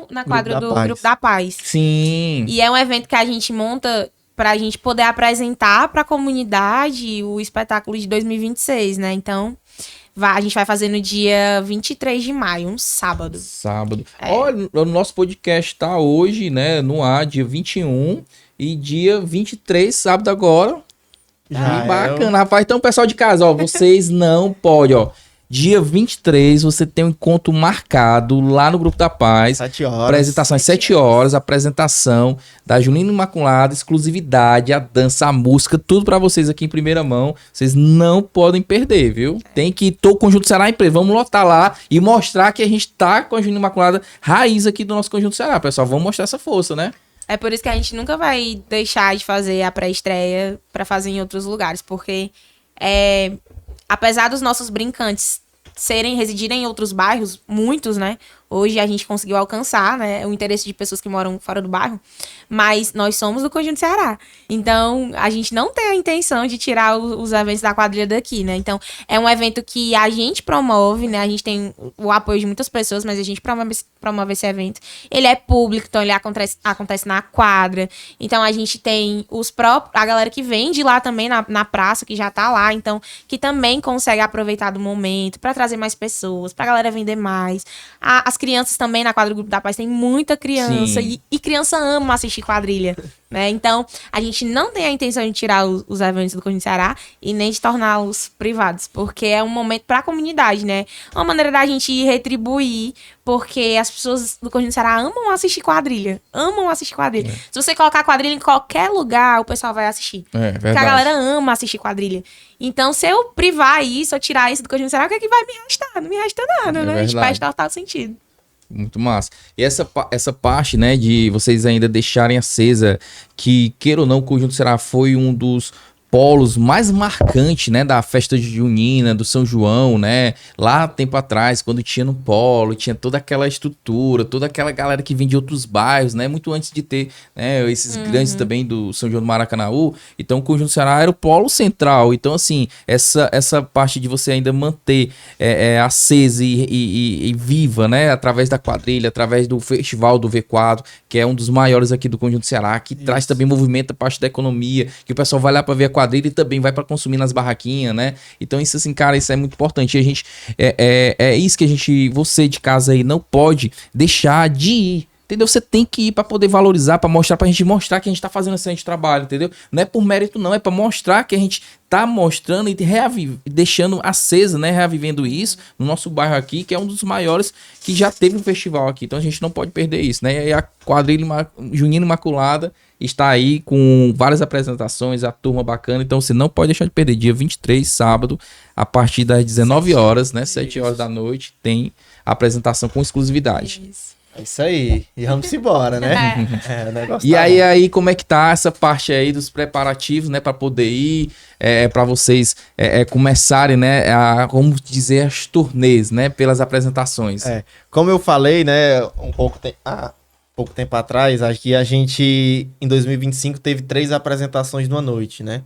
na quadra do Grupo da Paz. Sim. E é um evento que a gente monta pra gente poder apresentar pra comunidade o espetáculo de 2026, né? Então, a gente vai fazer no dia 23 de maio, um sábado. Olha, o nosso podcast tá hoje, né, no ar, dia 21 e dia 23, sábado agora. Que bacana, rapaz. Então, pessoal de casa, ó, vocês não podem, ó. Dia 23, você tem um encontro marcado lá no Grupo da Paz. 7 horas. Apresentação às 7 horas. Apresentação da Junina Imaculada, exclusividade, a dança, a música, tudo pra vocês aqui em primeira mão. Vocês não podem perder, viu? Tem que o Conjunto Ceará em Play. Vamos lotar lá e mostrar que a gente tá com a Junina Imaculada raiz aqui do nosso Conjunto Ceará, pessoal. Vamos mostrar essa força, né? É por isso que a gente nunca vai deixar de fazer a pré-estreia pra fazer em outros lugares, porque apesar dos nossos brincantes residirem em outros bairros, muitos, né? Hoje a gente conseguiu alcançar, né, o interesse de pessoas que moram fora do bairro, mas nós somos do Conjunto Ceará. Então, a gente não tem a intenção de tirar os eventos da quadrilha daqui, né? Então, é um evento que a gente promove, né? A gente tem o apoio de muitas pessoas, mas a gente promove esse evento. Ele é público, então ele acontece na quadra. Então, a gente tem a galera que vem de lá também, na praça, que já tá lá, então, que também consegue aproveitar do momento para trazer mais pessoas, pra galera vender mais. As crianças também na quadra do Grupo da Paz, tem muita criança e criança ama assistir quadrilha, né? Então, a gente não tem a intenção de tirar os eventos do Conjunto Ceará e nem de torná-los privados, porque é um momento pra comunidade, né? Uma maneira da gente retribuir, porque as pessoas do Conjunto Ceará amam assistir quadrilha. Se você colocar quadrilha em qualquer lugar, o pessoal vai assistir. Verdade. Porque a galera ama assistir quadrilha. Então, se eu privar isso, eu tirar isso do Conjunto Ceará, o que é que vai me restar? Não me resta nada, né? A gente perde total sentido. Muito massa. E essa parte, né, de vocês ainda deixarem acesa, que, queira ou não, o Conjunto Ceará foi um dos polos mais marcantes, né, da festa de junina, do São João, né, lá tempo atrás, quando tinha no polo, tinha toda aquela estrutura, toda aquela galera que vinha de outros bairros, né, muito antes de ter, né, esses grandes também do São João do Maracanaú. Então o Conjunto Ceará era o polo central. Então, assim, essa parte de você ainda manter acesa e viva, né, através da quadrilha, através do festival do V4, que é um dos maiores aqui do Conjunto Ceará, que traz também movimento a parte da economia, que o pessoal vai lá para ver a quadrilha e também vai para consumir nas barraquinhas, né? Então isso, assim, cara, isso é muito importante. E a gente, é isso que você de casa aí não pode deixar de ir. Entendeu? Você tem que ir para poder valorizar, para mostrar, pra gente mostrar que a gente tá fazendo excelente trabalho, entendeu? Não é por mérito, não, é para mostrar que a gente tá mostrando e deixando acesa, né? Reavivendo isso no nosso bairro aqui, que é um dos maiores que já teve um festival aqui. Então a gente não pode perder isso, né? E a quadrilha Junina Imaculada está aí com várias apresentações, a turma bacana. Então você não pode deixar de perder. Dia 23, sábado, a partir das 19 horas, né? 7 horas da noite, tem a apresentação com exclusividade. É isso aí. E vamos embora, né? O negócio E tá aí, como é que tá essa parte aí dos preparativos, né, para poder ir, para vocês começarem, né, como dizer, as turnês, né, pelas apresentações. Como eu falei, né, pouco tempo atrás, acho que a gente, em 2025, teve 3 apresentações numa noite, né?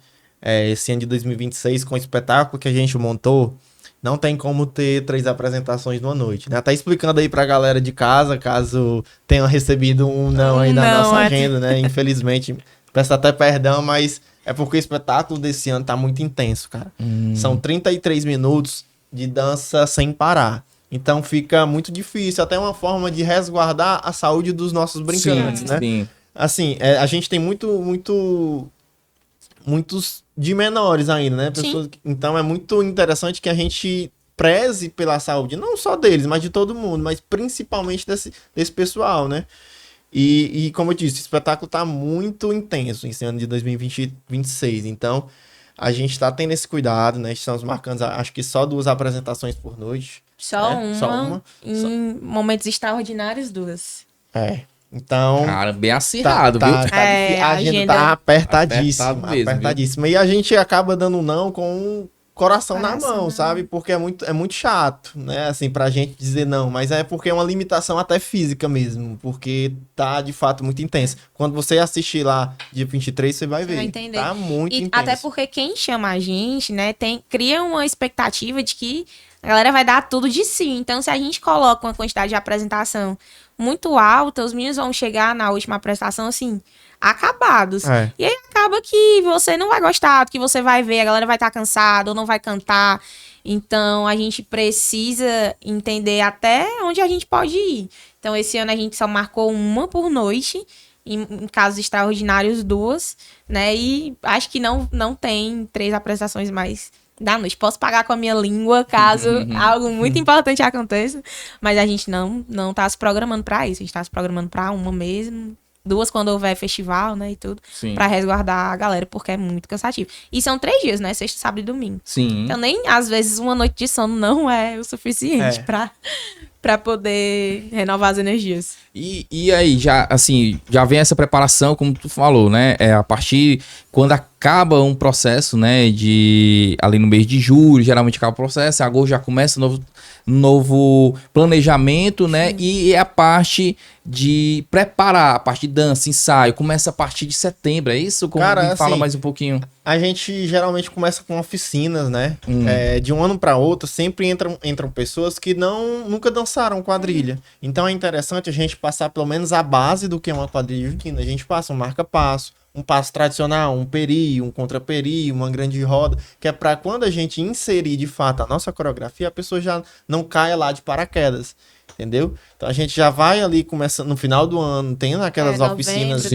Esse ano de 2026, com o espetáculo que a gente montou, não tem como ter 3 apresentações numa noite, né? Tá explicando aí pra galera de casa, caso tenham recebido um não aí na nossa agenda, né? Infelizmente, peço até perdão, mas é porque o espetáculo desse ano tá muito intenso, cara. São 33 minutos de dança sem parar. Então fica muito difícil, até uma forma de resguardar a saúde dos nossos brincantes, né? Sim. Assim, a gente tem muitos de menores ainda, né? Pessoas, então é muito interessante que a gente preze pela saúde, não só deles, mas de todo mundo, mas principalmente desse pessoal, né? E como eu disse, o espetáculo tá muito intenso esse ano de 2026. Então, A gente tá tendo esse cuidado, né? Estamos marcando, acho que só 2 apresentações por noite. Só Só uma. uma. Em momentos extraordinários, 2. Então... Cara, bem acirrado, viu? A agenda tá apertadíssima, Apertado mesmo, apertadíssima. E a gente acaba dando não com o coração na Coração, mão, né? sabe? Porque é muito chato, né? Assim, pra gente dizer não. Mas é porque é uma limitação até física mesmo. Porque tá, de fato, muito intenso. Quando você assistir lá, dia 23, você vai ver. Vai entender. Tá muito E intenso. até porque quem chama a gente, né, cria uma expectativa de que a galera vai dar tudo de si. Então, se a gente coloca uma quantidade de apresentação muito alta, os meninos vão chegar na última apresentação, assim, acabados. É. E aí acaba que você não vai gostar do que você vai ver, a galera vai estar cansada ou não vai cantar. Então, a gente precisa entender até onde a gente pode ir. Então, esse ano a gente só marcou uma por noite, em casos extraordinários 2, né? E acho que não tem 3 apresentações mais da noite. Posso pagar com a minha língua caso algo muito importante aconteça, mas a gente não tá se programando pra isso. A gente tá se programando pra uma mesmo, 2 quando houver festival, né, e tudo, Sim. pra resguardar a galera, porque é muito cansativo. E são 3 dias, né? Sexta, sábado e domingo. Sim. Então, nem às vezes uma noite de sono não é o suficiente pra poder renovar as energias. E aí, já vem essa preparação, como tu falou, né? A partir quando acaba um processo, né? Ali no mês de julho, geralmente acaba o processo, em agosto já começa novo planejamento, né? E a parte de preparar, a parte de dança, ensaio, começa a partir de setembro, é isso? Cara, fala assim, mais um pouquinho. A gente geralmente começa com oficinas, né? De um ano para outro, sempre entram pessoas que nunca dançaram quadrilha. Então é interessante a gente passar pelo menos a base do que é uma quadrilha junina. A gente passa um marca-passo, um passo tradicional, um peri, um contra-peri, uma grande roda, que é para quando a gente inserir de fato a nossa coreografia, a pessoa já não caia lá de paraquedas. Entendeu? Então a gente já vai ali começando no final do ano, tendo aquelas oficinas,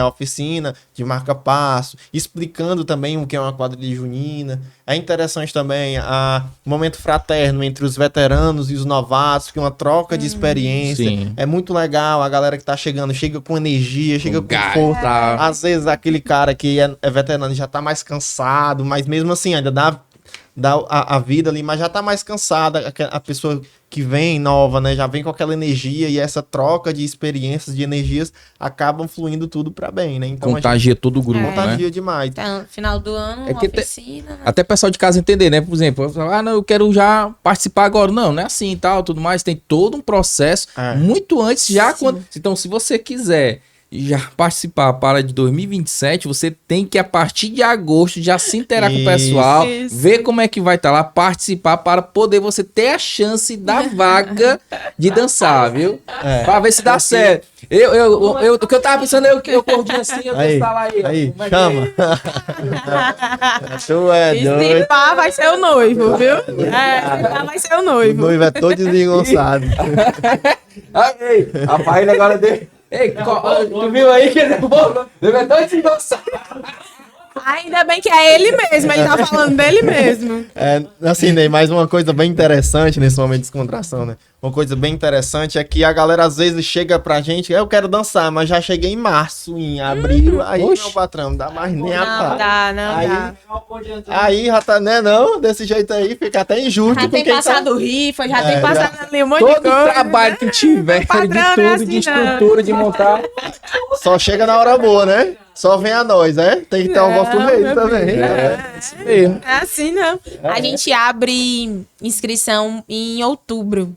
oficina de marca-passo, explicando também o que é uma quadrilha junina. É interessante também o momento fraterno entre os veteranos e os novatos, que é uma troca de experiência. Sim. É muito legal, a galera que tá chegando, chega com energia, chega com força. Às vezes aquele cara que é veterano já tá mais cansado, mas mesmo assim ainda dá a vida ali, mas já tá mais cansada, a pessoa que vem nova, né, já vem com aquela energia, e essa troca de experiências, de energias, acabam fluindo tudo pra bem, né? Então Contagia todo o grupo, né? Contagia demais. Então, final do ano, uma oficina, né? Até o pessoal de casa entender, né? Por exemplo, não, eu quero já participar agora. Não é assim e tal, tudo mais. Tem todo um processo muito antes, já quando... Então, se você quiser já participar para de 2027, você tem que, a partir de agosto, já se interar com o pessoal, ver como é que vai estar lá, participar para poder você ter a chance da vaga de dançar, viu? Para ver se dá certo. O que eu tava pensando é eu gordinho assim, eu aí, lá aí, chama. Tu é doido. Se pá, vai ser o noivo, viu? Vai ser o noivo. O noivo é todo desengonçado. Ei, rapaz, agora dele. Ei, tu viu aí que ele é todo desengonçado. Ainda bem que é ele mesmo, ele tá falando dele mesmo. Assim, Ney, mais uma coisa bem interessante nesse momento de descontração, né? Uma coisa bem interessante é que a galera às vezes chega pra gente, eu quero dançar, mas já cheguei em março, em abril, aí meu patrão, não dá mais nem a pá. Não dá. Aí já tá, né, não, desse jeito aí, fica até injusto. Já tem passado rifa, já tem passado ali um monte de todo coisa. Todo o trabalho que tiver, de tudo, assim, de estrutura, de montar. Só chega na hora boa, né? Só vem a nós, tem que ter um voto meio também. É assim, não. A gente abre inscrição em outubro.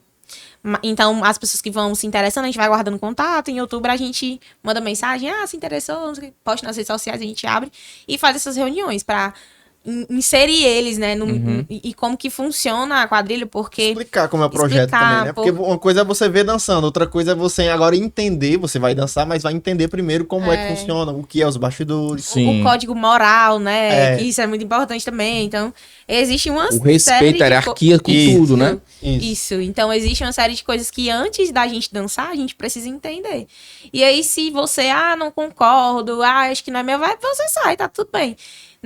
Então, as pessoas que vão se interessando, a gente vai guardando contato. Em outubro, a gente manda mensagem. Se interessou, posta nas redes sociais, a gente abre e faz essas reuniões para inserir eles, né? E como que funciona a quadrilha, porque... Explicar como é o projeto também, né? Porque uma coisa é você ver dançando, outra coisa é você agora entender, você vai dançar, mas vai entender primeiro como é que funciona, o que é os bastidores. O código moral, né? Que isso é muito importante também. Então, existe uma o respeito, a hierarquia com tudo, né? Isso. Então, existe uma série de coisas que antes da gente dançar, a gente precisa entender. E aí, se você, não concordo, acho que não é meu, você sai, tá tudo bem.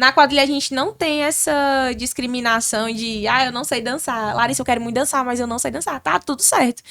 Na quadrilha a gente não tem essa discriminação de, eu não sei dançar. Larissa, eu quero muito dançar, mas eu não sei dançar. Tá tudo certo.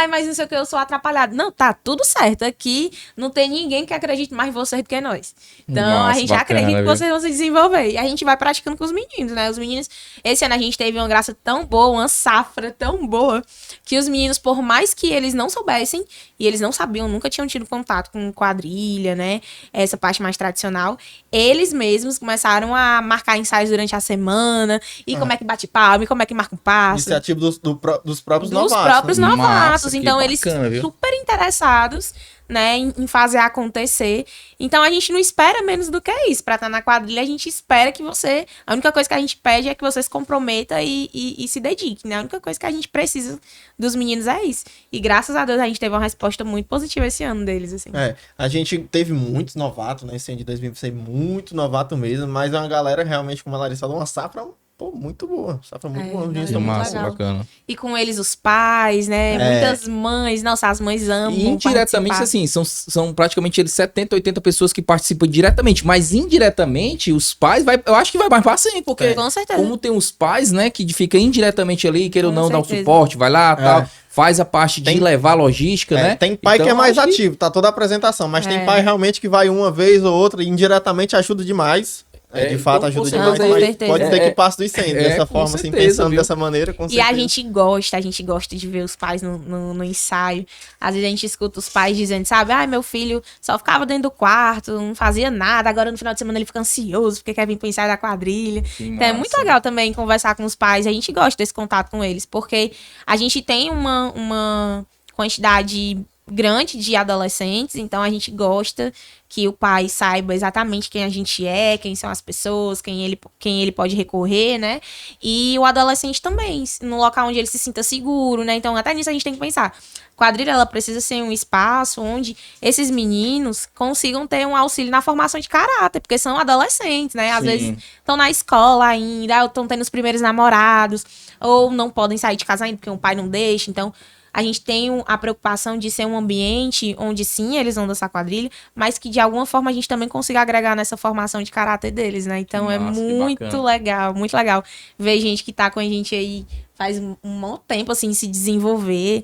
Mas não sei o que, eu sou atrapalhada. Não, tá tudo certo. Aqui não tem ninguém que acredite mais em vocês do que nós. Então, a Nossa, gente bacana, acredita que viu? vocês vão se desenvolver. E a gente vai praticando com os meninos, né? Os meninos, esse ano a gente teve uma graça tão boa, uma safra tão boa, que os meninos, por mais que eles não soubessem, e eles não sabiam, nunca tinham tido contato com quadrilha, né? Essa parte mais tradicional, eles mesmos começaram a marcar ensaios durante a semana, e como é que bate palma, e como é que marca um passo. Iniciativa dos próprios Dos novatos. próprios né? novatos. Massa, que Então, eles bacana, viu? super interessados, né, em fazer acontecer. Então, a gente não espera menos do que isso. Pra estar na quadrilha, a gente espera que você... A única coisa que a gente pede é que você se comprometa e se dedique, né? A única coisa que a gente precisa dos meninos é isso. E graças a Deus, a gente teve uma resposta muito positiva esse ano deles, assim. A gente teve muitos novatos, né? Esse ano de 2026, muito novato mesmo, mas é uma galera realmente, como a Larissa falou, uma safra, pô, muito boa. Safra muito boa. Os meninos Que estão muito massa, legal. bacana. E com eles os pais, né? Muitas mães. Nossa, as mães amam E indiretamente, participar. assim, são praticamente eles 70, 80 pessoas que participam diretamente, mas indiretamente os pais, eu acho que vai mais pra cima, porque Com certeza. como tem os pais, né, que fica indiretamente ali, queira ou Com não, dar o certeza. suporte, vai lá, tal, faz a parte de Tem- levar a logística, né? Tem pai Então, que é mais acho que- ativo, tá toda a apresentação, mas tem É. pai realmente que vai uma vez ou outra e indiretamente ajuda demais. De fato, então, ajuda com demais, certeza. mas Com certeza. pode ser que passe dos 100, dessa com forma, assim, certeza, pensando viu? dessa maneira, com E a certeza. gente gosta de ver os pais no ensaio. Às vezes a gente escuta os pais dizendo, sabe? Meu filho só ficava dentro do quarto, não fazia nada. Agora no final de semana ele fica ansioso porque quer vir pro ensaio da quadrilha. Então é muito massa. legal também conversar com os pais. A gente gosta desse contato com eles, porque a gente tem uma quantidade grande de adolescentes, então a gente gosta que o pai saiba exatamente quem a gente é, quem são as pessoas, quem ele pode recorrer, né? E o adolescente também, no local onde ele se sinta seguro, né? Então, até nisso a gente tem que pensar. Quadrilha, ela precisa ser um espaço onde esses meninos consigam ter um auxílio na formação de caráter, porque são adolescentes, né? Às Sim. vezes estão na escola ainda, estão tendo os primeiros namorados, ou não podem sair de casa ainda porque o pai não deixa, então... A gente tem a preocupação de ser um ambiente onde sim, eles vão dançar quadrilha, mas que de alguma forma a gente também consiga agregar nessa formação de caráter deles, né? Então é Massa, que muito bacana. muito legal ver gente que tá com a gente aí faz um bom tempo, assim, se desenvolver,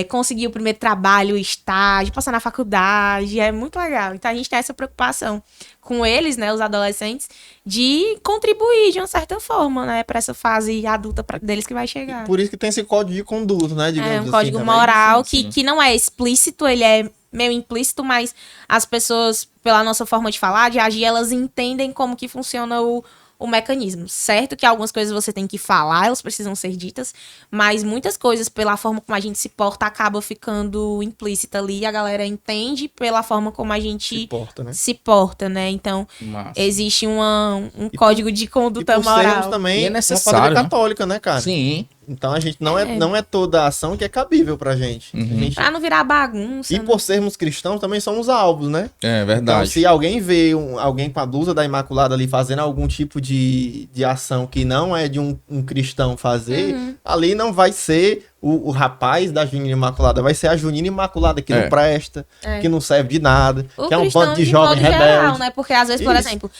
conseguir o primeiro trabalho, o estágio, passar na faculdade, é muito legal. Então a gente tem essa preocupação com eles, né, os adolescentes, de contribuir de uma certa forma, né, para essa fase adulta deles que vai chegar. Por isso que tem esse código de conduta, né? Digamos É um assim, código também. moral sim, sim. que não é explícito, ele é meio implícito, mas as pessoas, pela nossa forma de falar, de agir, elas entendem como que funciona o mecanismo. Certo que algumas coisas você tem que falar, elas precisam ser ditas, mas muitas coisas, pela forma como a gente se porta, acaba ficando implícita ali, e a galera entende pela forma como a gente Se porta, né? né? Então, Massa. existe um código de E conduta por sermos moral. também E é uma necessário, família né? católica, né, cara? Sim. Então a gente não é toda a ação que é cabível pra gente. Uhum. A gente- Pra não virar bagunça. E né? por sermos cristãos também somos alvos, né? É Então, verdade. se alguém vê alguém com a blusa da Imaculada ali fazendo algum tipo de ação que não é de um cristão fazer, ali não vai ser o rapaz da Junina Imaculada, vai ser a Junina Imaculada que É. não presta, que não serve de nada, O que é um cristão bando de jovem modo geral, rebelde. né? Porque às vezes, por Isso. exemplo,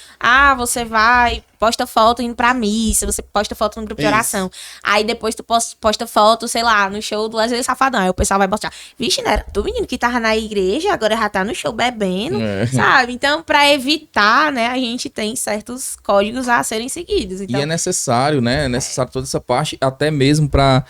você vai, posta foto indo pra missa, você posta foto no grupo de Isso. oração. Aí depois tu posta foto, sei lá, no show do Wesley Safadão. Aí o pessoal vai postar, vixe, né? Tu menino que tava na igreja, agora já tá no show bebendo, É. sabe? Então, pra evitar, né, a gente tem certos códigos a serem seguidos. Então, E é necessário, né? É necessário toda essa parte, até mesmo para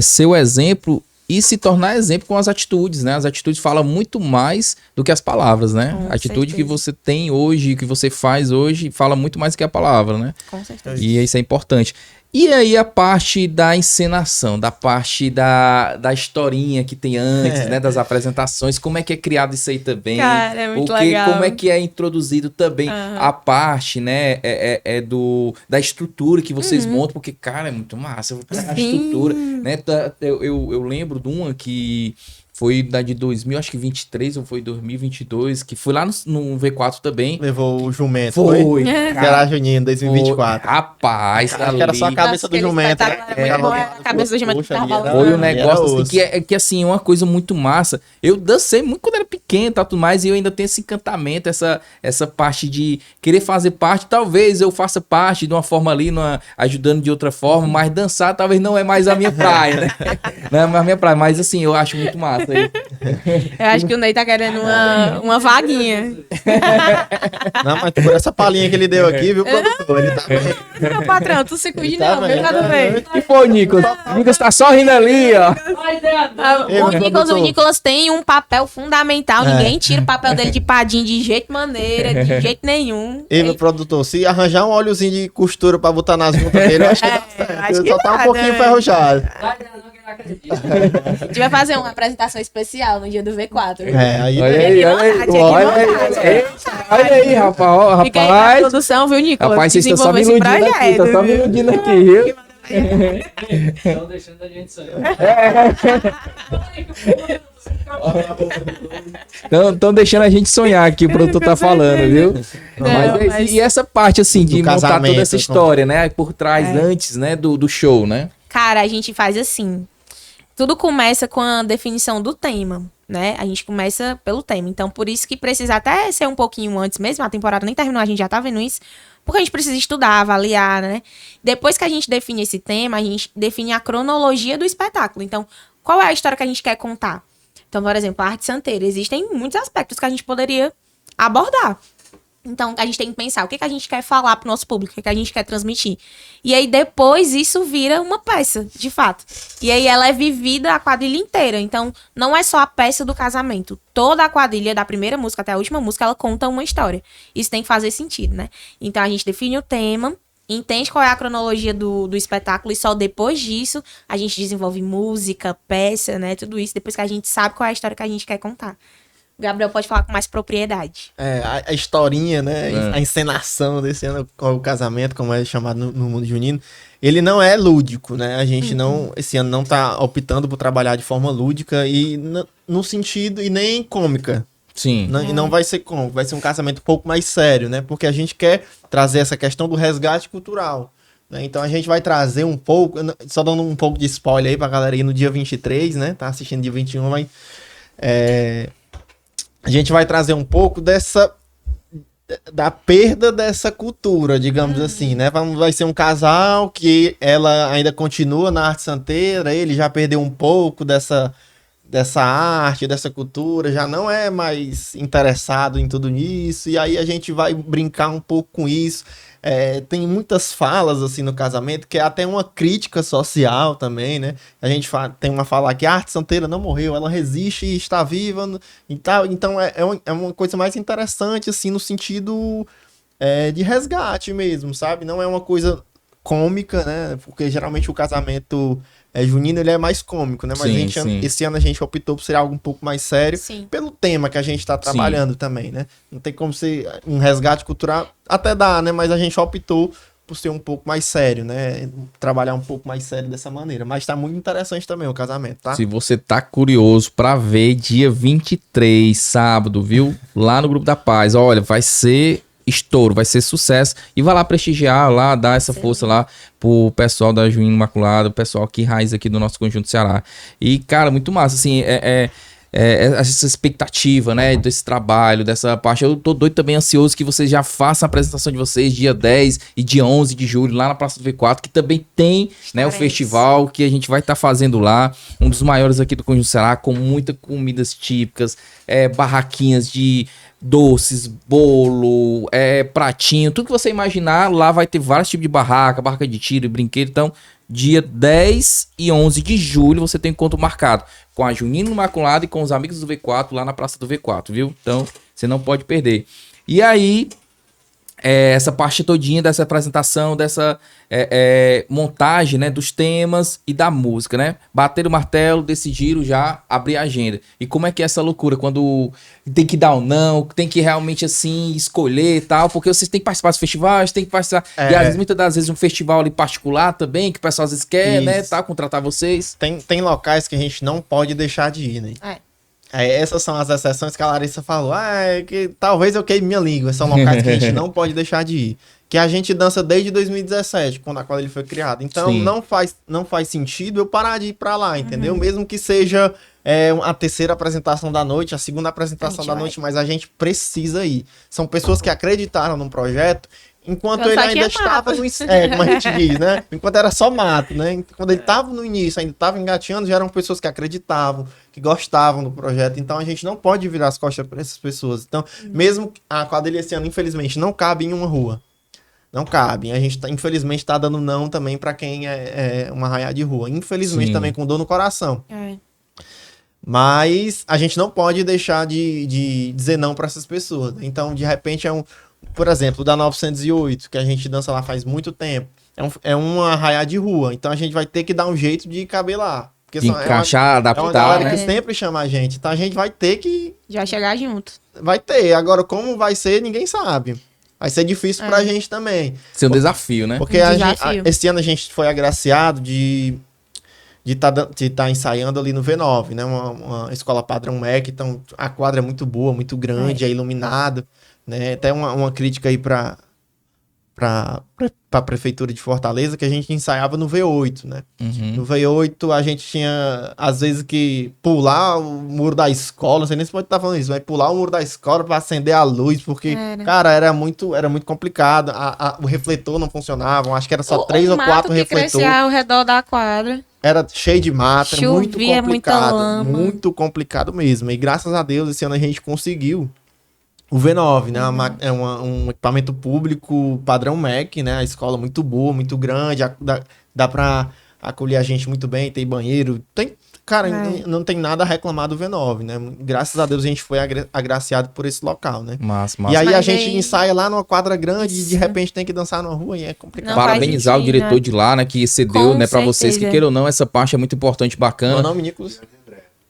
ser o exemplo e se tornar exemplo com as atitudes, né? As atitudes falam muito mais do que as palavras, né? Com A atitude que certeza. você tem hoje, que você faz hoje, fala muito mais do que a palavra, né? com certeza. E isso é importante. E aí a parte da encenação, da parte da historinha que tem antes, né? Das apresentações, como é que é criado isso aí também? Cara, é muito Porque legal. como é que é introduzido também a parte, né? Da estrutura que vocês montam, porque, cara, é muito massa. A Sim. estrutura, né? Eu lembro de uma que Foi da de 2000, acho que 23 ou foi 2022, que foi lá no V4 também. Levou o jumento, Foi. Será Junino 2024. Rapaz, Acho que era só a cabeça do jumento, né? A cabeça do jumento Poxa, tava ali era- Foi um era negócio assim, osso. que assim, uma coisa muito massa. Eu dancei muito quando era pequeno, tá, tudo mais, e eu ainda tenho esse encantamento, essa parte de querer fazer parte. Talvez eu faça parte de uma forma ali, ajudando de outra forma, mas dançar talvez não é mais a minha praia, né? Não é mais a minha praia, mas assim, eu acho muito massa. Eu acho que o Ney tá querendo uma vaguinha. Não, mas por essa palhinha que ele deu aqui, viu, produtor? Ele tá bem. Não, patrão, tu se cuide Tá não, bem, viu? tá Tudo bem. E foi o Nicolas? O Nicolas tá só rindo ali, ó. O Nicolas tem um papel fundamental. É. Ninguém tira o papel dele de padinho de jeito maneira, de jeito nenhum. Ei, meu produtor, se arranjar um óleozinho de costura pra botar nas juntas dele, eu acho que dá certo. acho Ele que só tá dá, um pouquinho né? enferrujado. A gente vai fazer uma apresentação especial no dia do V4. É, aí Olha Tinha aí, que olha aí. montar, tinha que Olha montar. aí, eita, olha aí, rapaz. Ó, Fica aí na rapaz. produção, viu, Nicolas? Rapaz, vocês estão só me Desenvolver esse iludindo aqui, projeto, estão só me viu? iludindo aqui, viu? Estão deixando a gente sonhar. Estão deixando a gente sonhar aqui, o produtor tá falando, viu? Mas- E essa parte, assim, de Do montar casamento, toda essa história, né? Por trás, É. antes, né, do show, né? Cara, a gente faz assim. Tudo começa com a definição do tema, né? A gente começa pelo tema. Então, por isso que precisa até ser um pouquinho antes mesmo. A temporada nem terminou, a gente já tá vendo isso. Porque a gente precisa estudar, avaliar, né? Depois que a gente define esse tema, a gente define a cronologia do espetáculo. Então, qual é a história que a gente quer contar? Então, por exemplo, a arte santeira. Existem muitos aspectos que a gente poderia abordar. Então, a gente tem que pensar o que a gente quer falar pro nosso público, o que a gente quer transmitir. E aí, depois, isso vira uma peça, de fato. E aí, ela é vivida a quadrilha inteira. Então, não é só a peça do casamento. Toda a quadrilha, da primeira música até a última música, ela conta uma história. Isso tem que fazer sentido, né? Então, a gente define o tema, entende qual é a cronologia do espetáculo e só depois disso, a gente desenvolve música, peça, né? Tudo isso, depois que a gente sabe qual é a história que a gente quer contar. O Gabriel pode falar com mais propriedade. É, a historinha, né? É. A encenação desse ano com o casamento, como é chamado no mundo junino, ele não é lúdico, né? A gente não, esse ano não tá optando por trabalhar de forma lúdica e no sentido, e nem cômica. Sim. E não vai ser cômico, vai ser um casamento um pouco mais sério, né? Porque a gente quer trazer essa questão do resgate cultural. Né? Então a gente vai trazer um pouco, só dando um pouco de spoiler aí pra galera ir no dia 23, né? Tá assistindo dia 21, mas a gente vai trazer um pouco da perda dessa cultura, digamos assim, né? Vai ser um casal que ela ainda continua na arte santeira, ele já perdeu um pouco dessa arte, dessa cultura, já não é mais interessado em tudo isso, e aí a gente vai brincar um pouco com isso. Tem muitas falas assim no casamento, que é até uma crítica social também, né? A gente tem uma fala que a arte santeira não morreu, ela resiste e está viva e tal. Então é uma coisa mais interessante, assim, no sentido de resgate mesmo, sabe? Não é uma coisa cômica, né? Porque geralmente o casamento junino ele é mais cômico, né? Mas Sim, sim. sim. Esse ano a gente optou por ser algo um pouco mais sério, Sim. pelo tema que a gente está trabalhando também, né? Não tem como ser um resgate cultural, até dá, né? Mas a gente optou por ser um pouco mais sério, né? Trabalhar um pouco mais sério dessa maneira. Mas tá muito interessante também o casamento, tá? Se você tá curioso pra ver dia 23, sábado, viu? Lá no Grupo da Paz. Olha, vai ser estouro, vai ser sucesso. E vai lá prestigiar, lá, dar essa força lá pro pessoal da Junino Imaculada, o pessoal aqui raiz aqui do nosso Conjunto Ceará. E, cara, muito massa, assim, essa expectativa, né, desse trabalho, dessa parte. Eu tô doido também, ansioso que vocês já façam a apresentação de vocês dia 10 e dia 11 de julho, lá na Praça do V4, que também tem, né, o Estaremos. festival que a gente vai estar fazendo lá, um dos maiores aqui do Conjunto Ceará, com muitas comidas típicas, barraquinhas de doces, bolo, pratinho, tudo que você imaginar, lá vai ter vários tipos de barraca de tiro e brinquedo. Então, dia 10 e 11 de julho você tem encontro marcado com a Junino Imaculada e com os amigos do V4 lá na Praça do V4, viu? Então, você não pode perder. E aí, essa parte todinha dessa apresentação, dessa montagem, né, dos temas e da música, né? Bater o martelo, decidiram já abrir a agenda. E como é que é essa loucura? Quando tem que dar ou não, tem que realmente, assim, escolher e tal, porque vocês têm que participar dos festivais, tem que participar, e às vezes, muitas das vezes, um festival ali particular também, que o pessoal às vezes quer, né, Isso. tá, contratar vocês. Tem locais que a gente não pode deixar de ir, né? Essas são as exceções que a Larissa falou. É que talvez eu queime minha língua. São locais que a gente não pode deixar de ir. Que a gente dança desde 2017, quando a quadrilha foi criada. Então não faz sentido eu parar de ir pra lá, entendeu? Mesmo que seja a terceira apresentação da noite, a segunda apresentação da noite, mas a gente precisa ir. São pessoas que acreditaram no projeto. Enquanto ele ainda estava no início, como a gente diz, né? Enquanto era só mato, né? Quando ele estava no início, ainda estava engateando, já eram pessoas que acreditavam, que gostavam do projeto. Então a gente não pode virar as costas para essas pessoas. Então, mesmo a quadrilha esse ano, infelizmente, não cabe em uma rua. Não cabe. A gente, infelizmente, está dando não também para quem é uma arraiá de rua. Infelizmente, também com dor no coração. Mas a gente não pode deixar de dizer não para essas pessoas. Então, de repente, por exemplo, da 908, que a gente dança lá faz muito tempo, é uma arraiá de rua. Então a gente vai ter que dar um jeito de caber lá. Porque de encaixar, adaptar, é uma galera que sempre chama a gente. Então a gente vai ter que... Já chegar junto. Vai ter. Agora, como vai ser, ninguém sabe. Vai ser difícil pra gente também. Ser um desafio, né? Porque esse ano a gente foi agraciado de estar ensaiando ali no V9, né? Uma escola padrão MEC. Então a quadra é muito boa, muito grande, é iluminado. Né? Até uma crítica aí para a prefeitura de Fortaleza, que a gente ensaiava no V8, né? No V8 a gente tinha às vezes que pular o muro da escola, não sei nem se pode estar falando isso, mas pular o muro da escola para acender a luz, porque cara, era muito complicado, o refletor não funcionava, acho que era só 3 ou 4 refletores ao redor da quadra. Era cheio de mato, era muito complicado, muito complicado mesmo. E graças a Deus esse ano a gente conseguiu o V9, né? É um equipamento público padrão MEC, né? A escola muito boa, muito grande, dá pra acolher a gente muito bem, tem banheiro, cara, não tem nada a reclamar do V9, né? Graças a Deus a gente foi agraciado por esse local, né? Massa. E aí a gente ensaia lá numa quadra grande e de repente tem que dançar numa rua e é complicado. Parabenizar o diretor de lá, né? Que cedeu, né, pra vocês, que queiram ou não, essa parte é muito importante, bacana. Meu nome, Nicolas.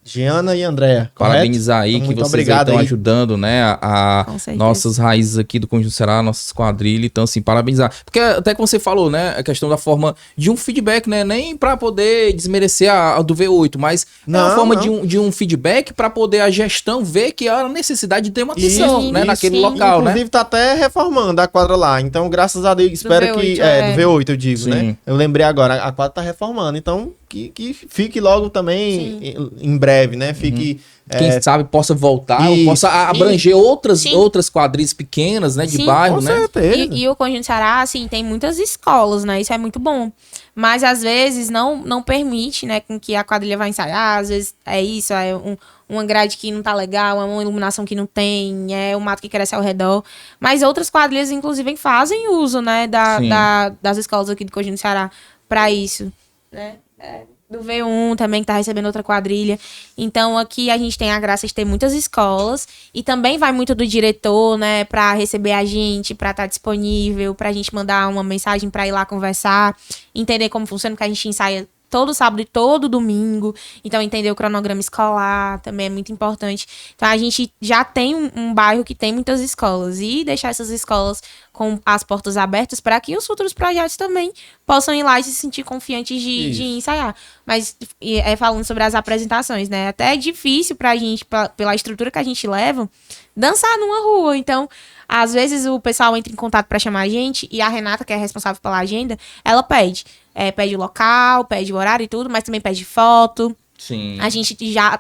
Giana e André. Parabenizar aí que vocês estão ajudando, né, a nossas raízes aqui do Conjunto Ceará, nossas quadrilhas. Então, assim, parabenizar. Porque até que você falou, né, a questão da forma de um feedback, né, nem pra poder desmerecer a do V8, mas é uma forma de um feedback pra poder a gestão ver que há a necessidade de ter uma atenção, né, naquele local, né. Inclusive, tá até reformando a quadra lá. Então, graças a Deus, espero que... do V8, eu digo, né. Eu lembrei agora, a quadra tá reformando. Então, que fique logo também em breve, né? Fique... Quem sabe possa voltar, ou possa abranger outras quadrilhas pequenas, né? De bairro, né? Certeza. E o Conjunto Ceará, assim, tem muitas escolas, né? Isso é muito bom. Mas, às vezes, não permite, né? Com que a quadrilha vá ensaiar. Às vezes, uma grade que não tá legal, uma iluminação que não tem, o mato que cresce ao redor. Mas outras quadrilhas, inclusive, fazem uso, né? Das escolas aqui do Conjunto Ceará para isso, né? Do V1 também, que tá recebendo outra quadrilha. Então, aqui a gente tem a graça de ter muitas escolas. E também vai muito do diretor, né? Pra receber a gente, pra estar disponível, pra gente mandar uma mensagem pra ir lá conversar. Entender como funciona, porque a gente ensaia todo sábado e todo domingo. Então, entender o cronograma escolar também é muito importante. Então, a gente já tem um bairro que tem muitas escolas. E deixar essas escolas com as portas abertas para que os futuros projetos também possam ir lá e se sentir confiantes de ensaiar. Mas, falando sobre as apresentações, né? Até é difícil pra gente, pela estrutura que a gente leva, dançar numa rua. Então, às vezes o pessoal entra em contato para chamar a gente e a Renata, que é responsável pela agenda, ela pede. Pede o local, pede o horário e tudo, mas também pede foto. Sim. A gente já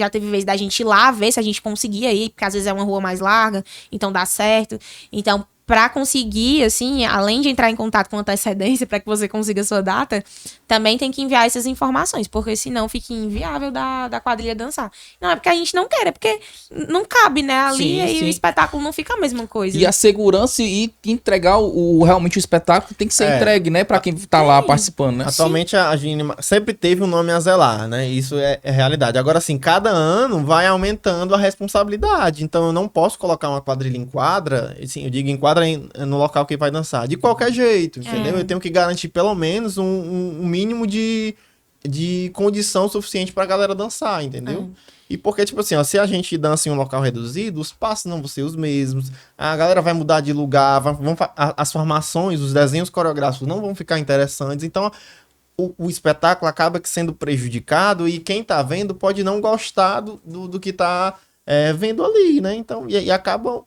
teve vez da gente ir lá ver se a gente conseguia ir, porque às vezes é uma rua mais larga, então dá certo. Então, para conseguir, assim, além de entrar em contato com antecedência para que você consiga a sua data, também tem que enviar essas informações, porque senão fica inviável da quadrilha dançar. Não é porque a gente não quer, é porque não cabe, né? Ali e o espetáculo não fica a mesma coisa. E a segurança e entregar realmente o espetáculo tem que ser entregue, né? Para quem tá lá participando, né? Atualmente a Gine sempre teve um nome a zelar, né? Isso é realidade. Agora, assim, cada ano vai aumentando a responsabilidade. Então, eu não posso colocar uma quadrilha em quadra, assim, eu digo em quadra no local que vai dançar. De qualquer jeito, entendeu? Eu tenho que garantir pelo menos um mínimo de condição suficiente pra galera dançar, entendeu? E porque, tipo assim, ó, se a gente dança em um local reduzido, os passos não vão ser os mesmos, a galera vai mudar de lugar, as formações, os desenhos coreográficos não vão ficar interessantes. Então, o espetáculo acaba sendo prejudicado e quem tá vendo pode não gostar do que tá vendo ali, né? Então, e acabam,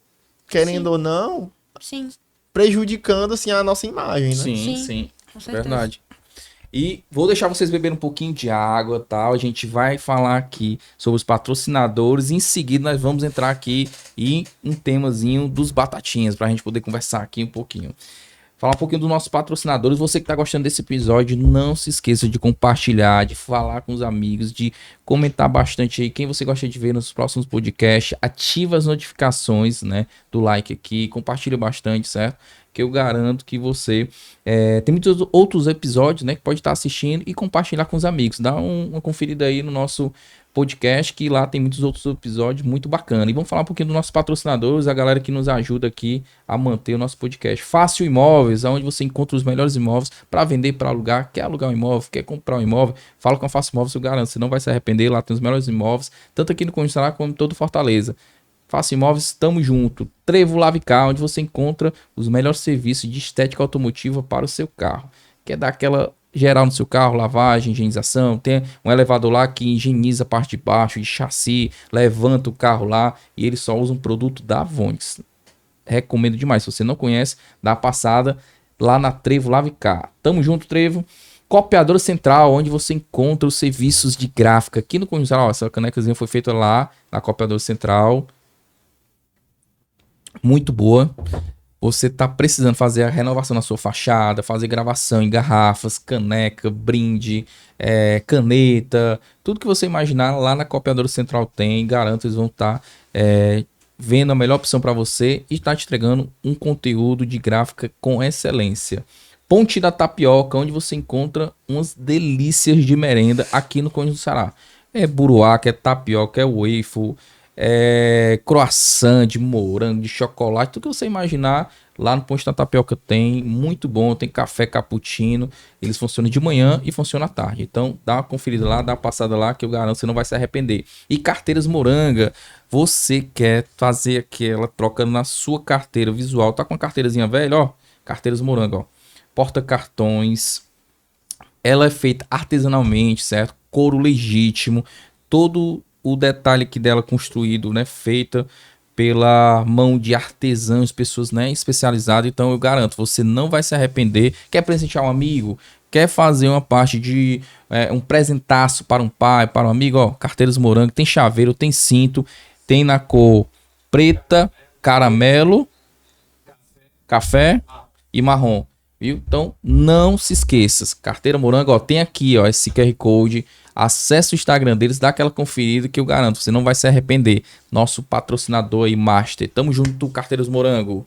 querendo ou não, Sim, prejudicando, assim, a nossa imagem, né? Sim, com certeza. verdade. E vou deixar vocês beberem um pouquinho de água, tal. A gente vai falar aqui sobre os patrocinadores. E em seguida nós vamos entrar aqui em um temazinho dos batatinhas, pra gente poder conversar aqui um pouquinho. Falar um pouquinho dos nossos patrocinadores. Você que tá gostando desse episódio, não se esqueça de compartilhar, de falar com os amigos, de comentar bastante aí quem você gosta de ver nos próximos podcasts. Ativa as notificações, né, do like aqui, compartilha bastante, certo? Que eu garanto que você tem muitos outros episódios, né, que pode estar assistindo e compartilhar com os amigos. Dá uma conferida aí no nosso podcast, que lá tem muitos outros episódios muito bacana. E vamos falar um pouquinho dos nossos patrocinadores, a galera que nos ajuda aqui a manter o nosso podcast. Fácil Imóveis, onde você encontra os melhores imóveis para vender, para alugar. Quer alugar um imóvel, quer comprar um imóvel, fala com a Fácil Imóveis, eu garanto, você não vai se arrepender. Lá tem os melhores imóveis, tanto aqui no Conjunto Ceará como em todo Fortaleza. Fácil Imóveis, estamos junto. Trevo Lavicar, onde você encontra os melhores serviços de estética automotiva para o seu carro. Quer dar aquela geral no seu carro, lavagem, higienização, tem um elevador lá que higieniza a parte de baixo, de chassi, levanta o carro lá e ele só usa um produto da Vonix. Recomendo demais. Se você não conhece, dá uma passada lá na Trevo Lavicar. Tamo junto, Trevo. Copiadora Central, onde você encontra os serviços de gráfica. Aqui no Conjunto Central, essa canecazinha foi feita lá na Copiadora Central. Muito boa. Você tá precisando fazer a renovação na sua fachada, fazer gravação em garrafas, caneca, brinde, caneta, tudo que você imaginar lá na Copiadora Central tem. Garanto, eles vão estar vendo a melhor opção para você e tá te entregando um conteúdo de gráfica com excelência. Ponte da Tapioca, onde você encontra umas delícias de merenda aqui no Conjunto Ceará. É buruaca, é tapioca, é waffle, croissant de morango, de chocolate, tudo que você imaginar lá no Ponte da Tapioca tem, muito bom, tem café cappuccino, eles funcionam de manhã e funcionam à tarde, então dá uma conferida lá, dá uma passada lá que eu garanto que você não vai se arrepender. E Carteiras Moranga, você quer fazer aquela troca na sua carteira visual, tá com uma carteirazinha velha, ó, Carteiras Moranga, ó, porta-cartões, ela é feita artesanalmente, certo? Couro legítimo, todo o detalhe aqui dela construído, né, feita pela mão de artesãos, pessoas, né, especializadas. Então eu garanto, você não vai se arrepender. Quer presentear um amigo? Quer fazer uma parte de um presentaço para um pai, para um amigo? Ó, Carteiras Morango, tem chaveiro, tem cinto, tem na cor preta, caramelo, café e marrom. Viu? Então não se esqueça, Carteira Morango, ó, tem aqui, ó, esse QR Code. Acesse o Instagram deles, dá aquela conferida que eu garanto, você não vai se arrepender. Nosso patrocinador aí, Master. Tamo junto, Carteiras Morango.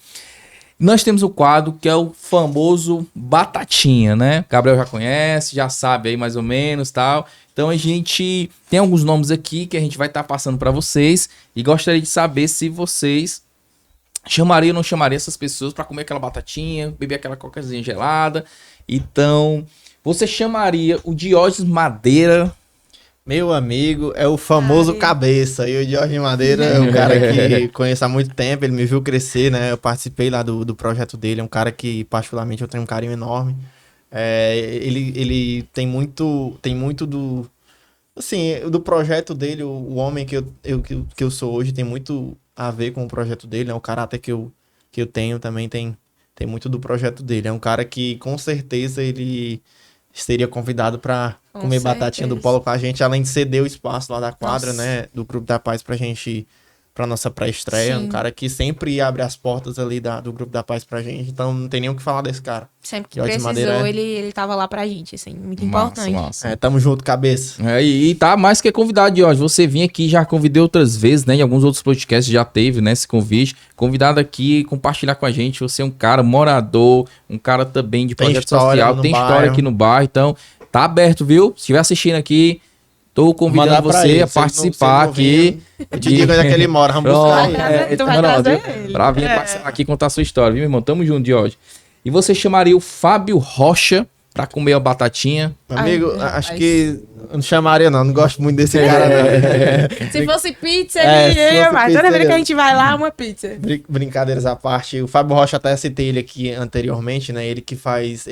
Nós temos o quadro que é o famoso Batatinha, né? Gabriel já conhece, já sabe aí mais ou menos, tal. Então a gente tem alguns nomes aqui que a gente vai estar passando para vocês e gostaria de saber se vocês chamariam ou não chamariam essas pessoas para comer aquela batatinha, beber aquela cocazinha gelada. Então, você chamaria o Diógenes Madeira? Meu amigo, é o famoso cabeça. E o Diógenes Madeira é um cara que conheço há muito tempo, ele me viu crescer, né? Eu participei lá do projeto dele, é um cara que particularmente eu tenho um carinho enorme. Ele tem muito do... Assim, do projeto dele, o homem que eu sou hoje tem muito a ver com o projeto dele, né? O caráter que eu tenho também tem muito do projeto dele. É um cara que com certeza ele seria convidado para comer batatinha do Polo com a gente, além de ceder o espaço lá da quadra, né, do Grupo da Paz pra nossa pré-estreia. Um cara que sempre abre as portas ali do Grupo da Paz pra gente, então não tem nem o que falar desse cara. Sempre que precisou, ele tava lá pra gente, assim, muito importante. Massa. Tamo junto, cabeça. E tá mais que convidado, Diógenes. Você vinha aqui, já convidei outras vezes, né, em alguns outros podcasts já teve, né, esse convite. Convidado aqui, compartilhar com a gente. Você é um cara morador, um cara também de projeto social, tem história aqui no bairro, então tá aberto, viu? Se estiver assistindo aqui, tô convidando você a participar aqui. Eu te digo onde é que ele mora, vamos buscar ele. Pra vir aqui contar a sua história, viu, meu irmão? Tamo junto, Diógenes. E você chamaria o Fábio Rocha, pra comer a batatinha. Amigo, Ai, acho ai. que eu não chamaria não gosto muito desse cara não. Se fosse pizza, É, ele se fosse ia, mas toda pizza, vez que a ele- gente vai lá, uma pizza. Brincadeiras à parte, o Fábio Rocha até citei ele aqui anteriormente, né? Ele que faz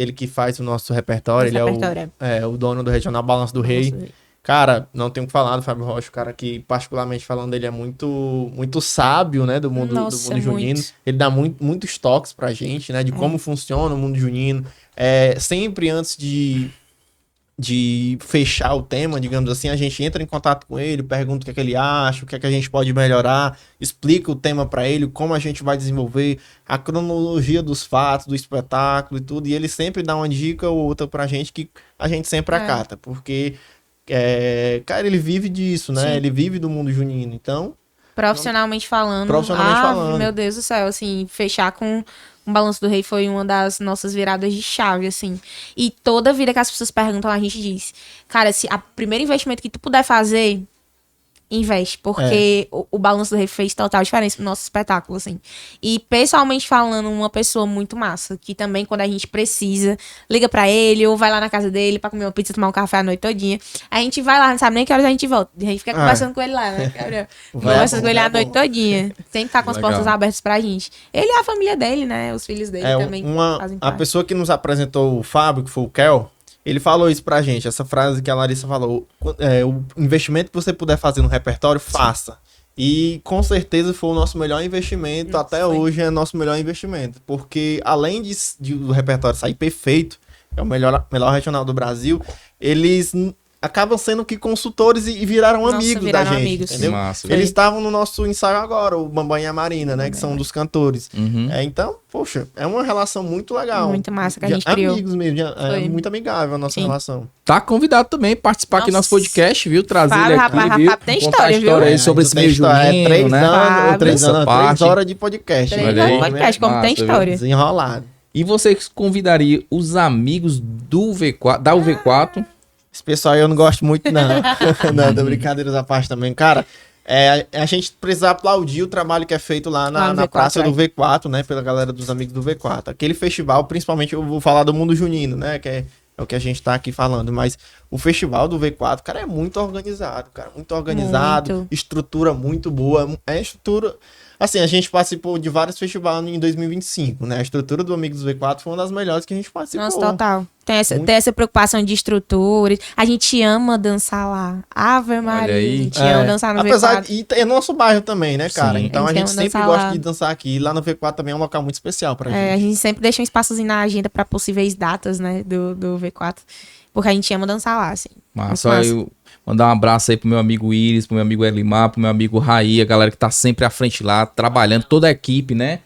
o nosso repertório, Nosso ele repertório, é o dono do Regional Balanço do Rei. Balanço do Rei. Cara, não tenho o que falar do Fábio Rocha, o cara que, particularmente falando, ele é muito sábio, né, do mundo Nossa, junino. muito. Ele dá muitos toques pra gente, né, de como funciona o mundo junino. Sempre antes de fechar o tema, digamos assim, a gente entra em contato com ele, pergunta o que é que ele acha, o que é que a gente pode melhorar, explica o tema pra ele, como a gente vai desenvolver, a cronologia dos fatos, do espetáculo e tudo, e ele sempre dá uma dica ou outra pra gente que a gente sempre acata, porque, cara, ele vive disso, né? Sim. Ele vive do mundo junino, então... Profissionalmente falando. Profissionalmente falando. Meu Deus do céu, assim, fechar com um Balanço do Rei foi uma das nossas viradas de chave, assim. E toda vida que as pessoas perguntam, a gente diz, cara, se a primeiro investimento que tu puder fazer, investe, porque o Balanço do Rei fez total diferença no nosso espetáculo, assim. E pessoalmente falando, uma pessoa muito massa, que também quando a gente precisa, liga pra ele ou vai lá na casa dele pra comer uma pizza, tomar um café a noite todinha. A gente vai lá, não sabe nem que horas a gente volta. A gente fica conversando com ele lá, né, Gabriel? Conversando com ele a noite todinha. Sempre tá com as Legal. portas abertas pra gente. Ele e a família dele, né? Os filhos dele também fazem A parte. pessoa que nos apresentou o Fábio, que foi o Kel, ele falou isso pra gente, essa frase que a Larissa falou, o investimento que você puder fazer no repertório, faça. E com certeza foi o nosso melhor investimento, até foi. hoje é nosso melhor investimento, porque além de o repertório sair perfeito, é o melhor regional do Brasil, eles acabam sendo que consultores e viraram Nossa, amigos viraram da gente, amigos. entendeu? Massa, Eles estavam no nosso ensaio agora, o Bambam e a Marina, né, que são dos cantores. Uhum. Então, poxa, é uma relação muito legal. Muito massa que a De gente criou. amigos mesmo, é Foi. muito amigável a nossa Sim. relação. Tá convidado também participar aqui do nosso Nossa. podcast, viu? Trazer Fábio, ele aqui, rapaz, viu? rapaz, tem Contar história, a história viu? aí sobre esse Tem meio história, junino, 3 né? anos, ou 3 Essa anos, 3 parte. horas de podcast. 3 Olha horas aí. de podcast, como Massa, tem viu? história. Desenrolado. E você convidaria os amigos do V4, da UV4? Esse pessoal aí eu não gosto muito, não. Não, da brincadeiras à parte também. Cara, a gente precisa aplaudir o trabalho que é feito lá Lá no na V4, praça é. do V4, né? Pela galera dos amigos do V4. Aquele festival, principalmente eu vou falar do Mundo Junino, né? Que é o que a gente tá aqui falando. Mas o festival do V4, cara, é muito organizado, cara. Muito organizado. Muito. Estrutura muito boa. É estrutura... Assim, a gente participou de vários festivais em 2025, né? A estrutura do Amigos do V4 foi uma das melhores que a gente participou. Nossa, total. Tem Muito. essa preocupação de estrutura. A gente ama dançar lá. Ave Maria. aí. A gente ama dançar no Apesar V4. e é nosso bairro também, né, cara? Sim. Então A a gente gente ama sempre dançar gosta lá. de dançar aqui. E lá no V4 também é um local muito especial pra A gente. gente sempre deixa um espaçozinho na agenda pra possíveis datas, né, do V4. Porque a gente ama dançar lá, assim. Massa, Muito massa. eu mandar um abraço aí pro meu amigo Iris, pro meu amigo Elimar, pro meu amigo Raí, a galera que tá sempre à frente lá, trabalhando, toda a equipe, né?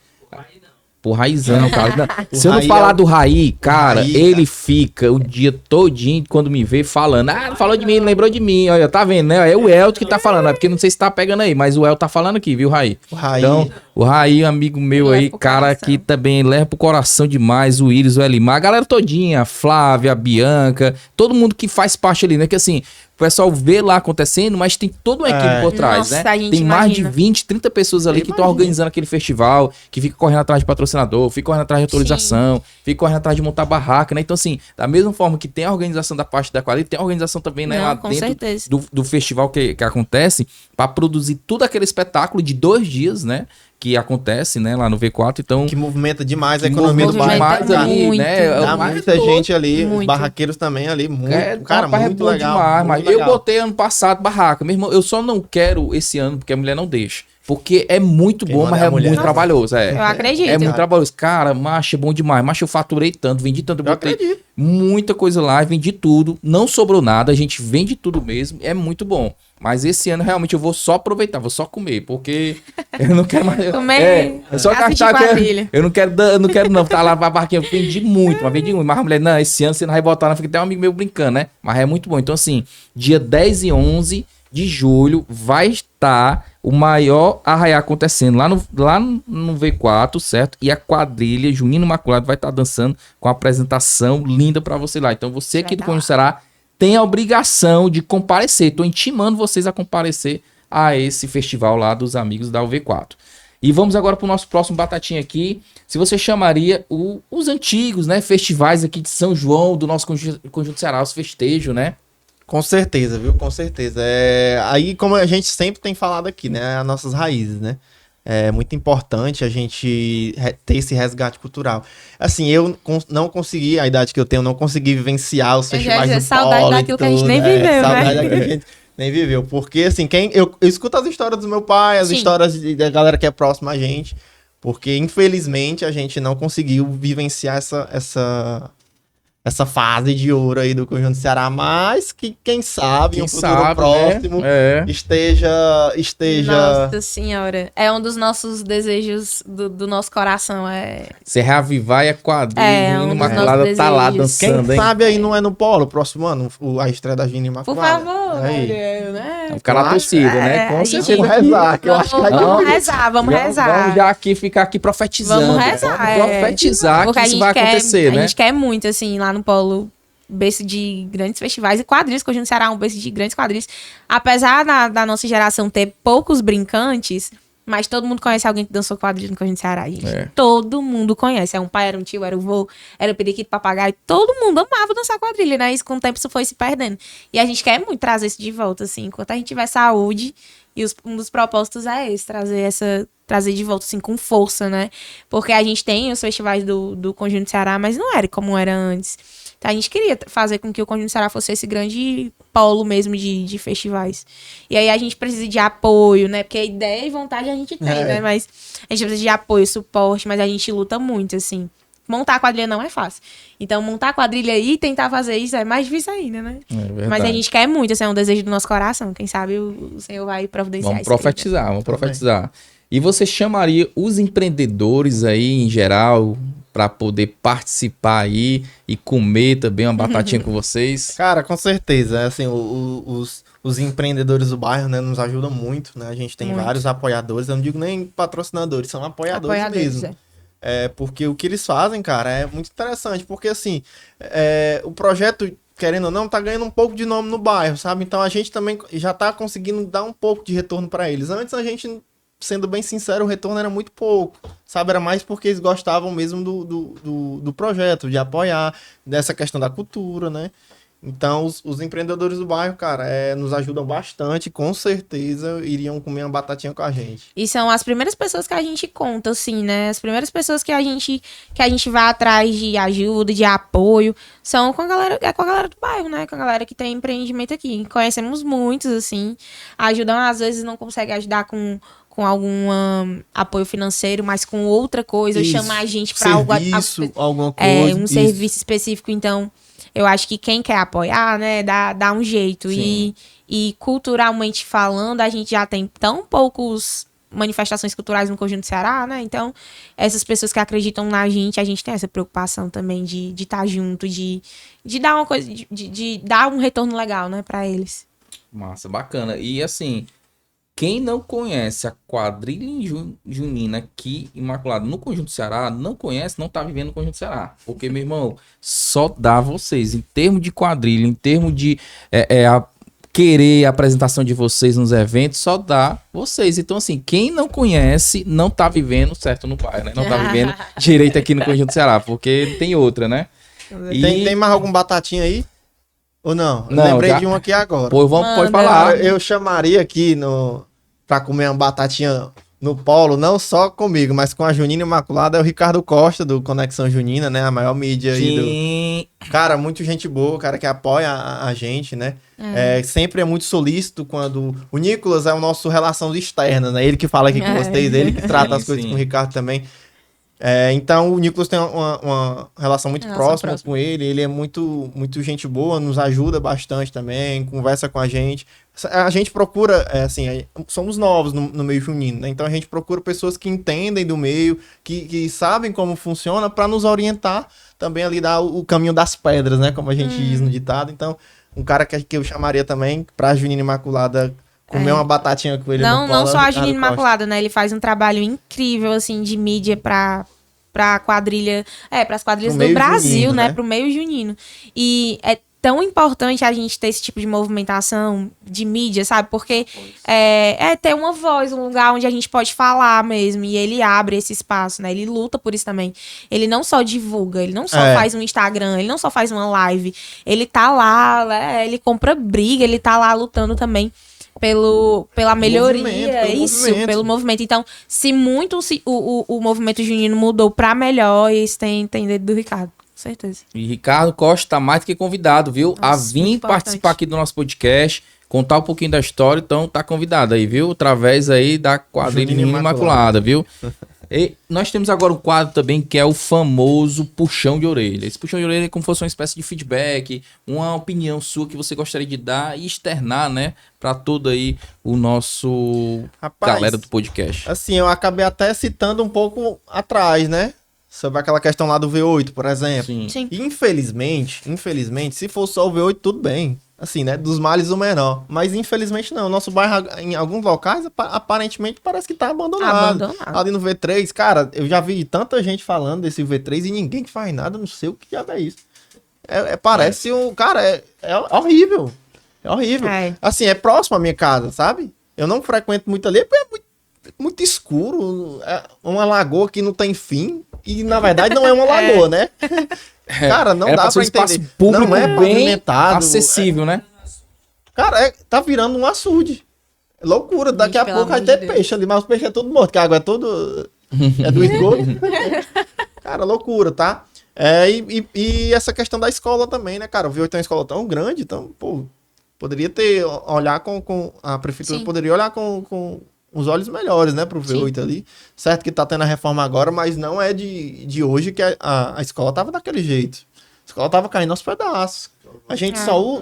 Pô, Raizão, cara. Não, se eu não Raí falar é o- do Raí, cara, Raí, ele cara. fica o dia todinho quando me vê falando. Ah, não falou de mim, não lembrou de mim. Olha, tá vendo, né? É o Elton que tá falando, é porque não sei se tá pegando aí, mas o Elton tá falando aqui, viu, Raí? O Raí. Então, o Raí, amigo meu Leva aí, pro cara, coração. que também leva pro coração demais, o Iris, o Elimar, a galera todinha, a Flávia, a Bianca, todo mundo que faz parte ali, né? Que assim, o pessoal vê lá acontecendo, mas tem toda uma equipe por trás, Nossa, né? a gente Tem mais de imagina. 20, 30 pessoas ali que estão Imagina. organizando aquele festival, que fica correndo atrás de patrocinador, fica correndo atrás de autorização, fica correndo atrás de montar barraca, né? Então, assim, da mesma forma que tem a organização da parte da qualidade, tem a organização também, né? Não, lá com dentro certeza. do festival que acontece, para produzir todo aquele espetáculo de 2 dias, né? Que acontece, né? Lá no V4, então... Que movimenta demais a que economia do movimenta bairro. movimenta demais ali, muito. né? É Dá o mais muita doido. gente ali, os Muito. barraqueiros também ali, muito, cara, rapaz, muito bom legal. demais, mas muito eu legal. botei ano passado barraca. Meu irmão, eu só não quero esse ano porque a mulher não deixa. Porque é muito Quem bom, manda mas é a é mulher, muito né? trabalhoso. Eu acredito. É muito trabalhoso. Cara, macho, é bom demais. Macho, eu faturei tanto, vendi tanto, eu Eu botei acredito. muita coisa lá, vendi tudo. Não sobrou nada, a gente vende tudo mesmo. É muito bom. Mas esse ano, realmente, eu vou só aproveitar, vou só comer, porque eu não quero mais... Comer, eu só assistir gastar... quadrilha. Eu não quero não, tá lá pra barquinha, eu vendi muito, mas vendi muito. Mas a mulher, não, esse ano você não vai botar, não. Fica até um amigo meu brincando, né? Mas é muito bom. Então, assim, dia 10 e 11 de julho vai estar o maior arraiá acontecendo lá no V4, certo? E a quadrilha Junino Imaculado vai estar dançando com a apresentação linda pra você lá. Então, você aqui do Conjunto Ceará tem a obrigação de comparecer. Tô intimando vocês a comparecer a esse festival lá dos amigos da UV4. E vamos agora pro nosso próximo batatinha aqui. Se você chamaria os antigos, né, festivais aqui de São João, do nosso Conjunto Ceará, os festejos, né? Com certeza, viu? Com certeza. Aí, como a gente sempre tem falado aqui, né? As nossas raízes, né? É muito importante a gente ter esse resgate cultural. Assim, eu não consegui, a idade que eu tenho, não consegui vivenciar os festivais do saudade polo e daquilo que a gente tudo, nem viveu, saudade né? daquilo que a gente nem viveu. Porque, assim, eu escuto as histórias do meu pai, as Sim. histórias da galera que é próxima a gente, porque, infelizmente, a gente não conseguiu vivenciar essa fase de ouro aí do Conjunto Ceará, mas que quem sabe em um futuro próximo né? esteja Nossa senhora. É um dos nossos desejos do nosso coração. Você reavivar e a quadrilha, É, Gina um dos Imaculada nossos tá lá desejos. quem dançando, hein? sabe aí não é no Polo próximo ano a estreia da Gina Por Imaculada. favor, Aí. né? Ficar na torcida, né? É, Com a gente- certeza. Vamos rezar, que eu acho que vai Vamos dar. rezar, vamos Vamos rezar. já aqui ficar aqui profetizando. Vamos rezar, Vamos é. profetizar Porque que isso vai acontecer, a né? gente quer muito, assim, lá no Polo, berço de grandes festivais e quadrilhas, que hoje no Ceará é um berço de grandes quadrilhas. Apesar da nossa geração ter poucos brincantes, mas todo mundo conhece alguém que dançou quadrilha no Conjunto Ceará, gente. É. Todo mundo conhece. É um pai, era um tio, era o vô, era o periquito, papagaio. Todo mundo amava dançar quadrilha, né? Isso com o tempo isso foi se perdendo. E a gente quer muito trazer isso de volta, assim. Enquanto a gente tiver saúde, e um dos propósitos é esse, trazer de volta, assim, com força, né? Porque a gente tem os festivais do Conjunto Ceará, mas não era como era antes. Então a gente queria fazer com que o Conjunto Ceará fosse esse grande polo mesmo de festivais. E aí a gente precisa de apoio, né? Porque a ideia e vontade a gente tem, né? Mas a gente precisa de apoio, suporte, mas a gente luta muito, assim. Montar a quadrilha não é fácil. Então, montar a quadrilha e tentar fazer isso é mais difícil ainda, né? É verdade. Mas a gente quer muito, assim, é um desejo do nosso coração. Quem sabe o Senhor vai providenciar Vamos isso aí, né? profetizar, vamos profetizar. E você chamaria os empreendedores aí, em geral, para poder participar aí e comer também uma batatinha com vocês? Cara, com certeza. Assim, os empreendedores do bairro, né, nos ajudam muito, né? A gente tem Muito. vários apoiadores. Eu não digo nem patrocinadores, são apoiadores mesmo. Porque o que eles fazem, cara, é muito interessante. Porque, assim, o projeto, querendo ou não, tá ganhando um pouco de nome no bairro, sabe? Então a gente também já tá conseguindo dar um pouco de retorno para eles. Antes a gente, sendo bem sincero, o retorno era muito pouco, sabe? Era mais porque eles gostavam mesmo do projeto, de apoiar, dessa questão da cultura, né? Então, os empreendedores do bairro, cara, nos ajudam bastante, com certeza iriam comer uma batatinha com a gente. E são as primeiras pessoas que a gente conta, assim, né? As primeiras pessoas que a gente vai atrás de ajuda, de apoio, são com a galera do bairro, né? Com a galera que tem empreendimento aqui. Conhecemos muitos, assim, ajudam, às vezes não conseguem ajudar com algum apoio financeiro, mas com outra coisa, Isso. chamar a gente para algo... Serviço, alguma coisa. um isso. serviço específico, então... Eu acho que quem quer apoiar, né, dá um jeito. Sim. E culturalmente falando, a gente já tem tão poucos manifestações culturais no Conjunto Ceará, né? Então, essas pessoas que acreditam na gente, a gente tem essa preocupação também de estar junto, de dar uma coisa, de dar um retorno legal, né, para eles. Massa, bacana. E assim, quem não conhece a quadrilha junina aqui, Imaculada, no Conjunto Ceará, não conhece, não tá vivendo no Conjunto Ceará. Porque, meu irmão, só dá vocês, em termos de quadrilha, em termos de querer a apresentação de vocês nos eventos, só dá vocês. Então, assim, quem não conhece, não tá vivendo certo no bairro, né? Não tá vivendo direito aqui no Conjunto Ceará, porque tem outra, né? E... Tem mais algum batatinha aí? Ou não? Não, Lembrei já- de um aqui agora. Pô, pode falar. Cara, eu chamaria aqui pra comer uma batatinha no Polo, não só comigo, mas com a Junina Imaculada, é o Ricardo Costa, do Conexão Junina, né? A maior mídia aí Sim. Cara, muito gente boa, cara que apoia a gente, né? Sempre é muito solícito quando... O Nicolas é o nosso relações externas, né? Ele que fala aqui com vocês, ele que trata as coisas sim. com o Ricardo também. Então, o Nicolas tem uma relação muito próxima com ele é muito, muito gente boa, nos ajuda bastante também, conversa com a gente. A gente procura, somos novos no meio junino, né? Então a gente procura pessoas que entendem do meio, que sabem como funciona, para nos orientar também ali, dar o caminho das pedras, né? Como a gente diz no ditado. Então, um cara que eu chamaria também pra Junina Imaculada comer uma batatinha com ele no Polo. Não só a Ricardo Junina Costa. Imaculada, né? Ele faz um trabalho incrível, assim, de mídia pra quadrilha... para as quadrilhas Pro do meio Brasil, junino, né? né? Pro meio junino. E tão importante a gente ter esse tipo de movimentação de mídia, sabe? Porque é ter uma voz, um lugar onde a gente pode falar mesmo. E ele abre esse espaço, né? Ele luta por isso também. Ele não só divulga, ele não só faz um Instagram, ele não só faz uma live. Ele tá lá, né? Ele compra briga, ele tá lá lutando também pela melhoria, pelo movimento. Então, se muito o movimento junino mudou pra melhor, isso tem dedo do Ricardo. Certeza. E Ricardo Costa tá mais do que convidado, viu? Nossa, a vir participar aqui do nosso podcast, contar um pouquinho da história, então tá convidado aí, viu? Através aí da quadrilha Junina Imaculada, viu? E nós temos agora um quadro também que é o famoso puxão de orelha. Esse puxão de orelha é como se fosse uma espécie de feedback, uma opinião sua que você gostaria de dar e externar, né? Pra todo aí o nosso galera do podcast. Assim, eu acabei até citando um pouco atrás, né? Sobre aquela questão lá do V8, por exemplo. Sim. Infelizmente, se for só o V8, tudo bem. Assim, né? Dos males o menor. Mas infelizmente não. Nosso bairro, em alguns locais, aparentemente parece que tá abandonado. Ali no V3, cara, eu já vi tanta gente falando desse V3 e ninguém que faz nada, não sei o que diabo é isso. Parece um... Cara, é horrível. É horrível. Assim, é próximo à minha casa, sabe? Eu não frequento muito ali, porque é muito escuro. É uma lagoa que não tem fim. E, na verdade, não é uma lagoa, né? Cara, não dá pra entender. Espaço público não é bem pavimentado. acessível, né? Cara, tá virando um açude. É loucura. Daqui a pouco vai ter peixe ali, mas os peixes é tudo morto, que a água é todo... é do esgoto. Cara, loucura, tá? E essa questão da escola também, né, cara? O V8 é uma escola tão grande, então, pô, poderia olhar com a prefeitura, poderia olhar com os olhos melhores, né, pro V8 ali. Certo que tá tendo a reforma agora, mas não é de hoje que a escola tava daquele jeito. A escola tava caindo aos pedaços. A gente só...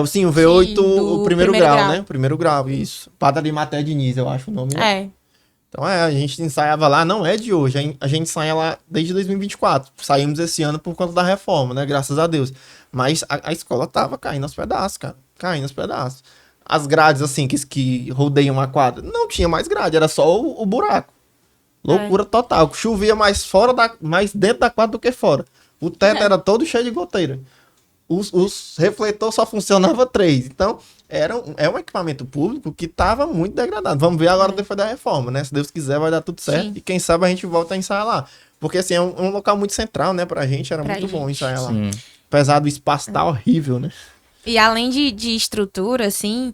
sim, o V8, o primeiro grau, né? O primeiro grau, isso. Padre Maté Diniz, eu acho o nome. Né? Então, a gente ensaiava lá, não é de hoje. A gente ensaia lá desde 2024. Saímos esse ano por conta da reforma, né? Graças a Deus. Mas a escola tava caindo aos pedaços, cara. Caindo aos pedaços. As grades, assim, que rodeiam a quadra, não tinha mais grade, era só o buraco. Loucura total. Chovia mais dentro da quadra do que fora. O teto era todo cheio de goteira. Os refletores só funcionavam 3. Então, é um equipamento público que estava muito degradado. Vamos ver agora depois da reforma, né? Se Deus quiser, vai dar tudo certo. Sim. E quem sabe a gente volta a ensaiar lá. Porque, assim, é um local muito central, né? Pra gente era muito bom ensaiar lá. Apesar do espaço tá horrível, né? E além de estrutura, assim,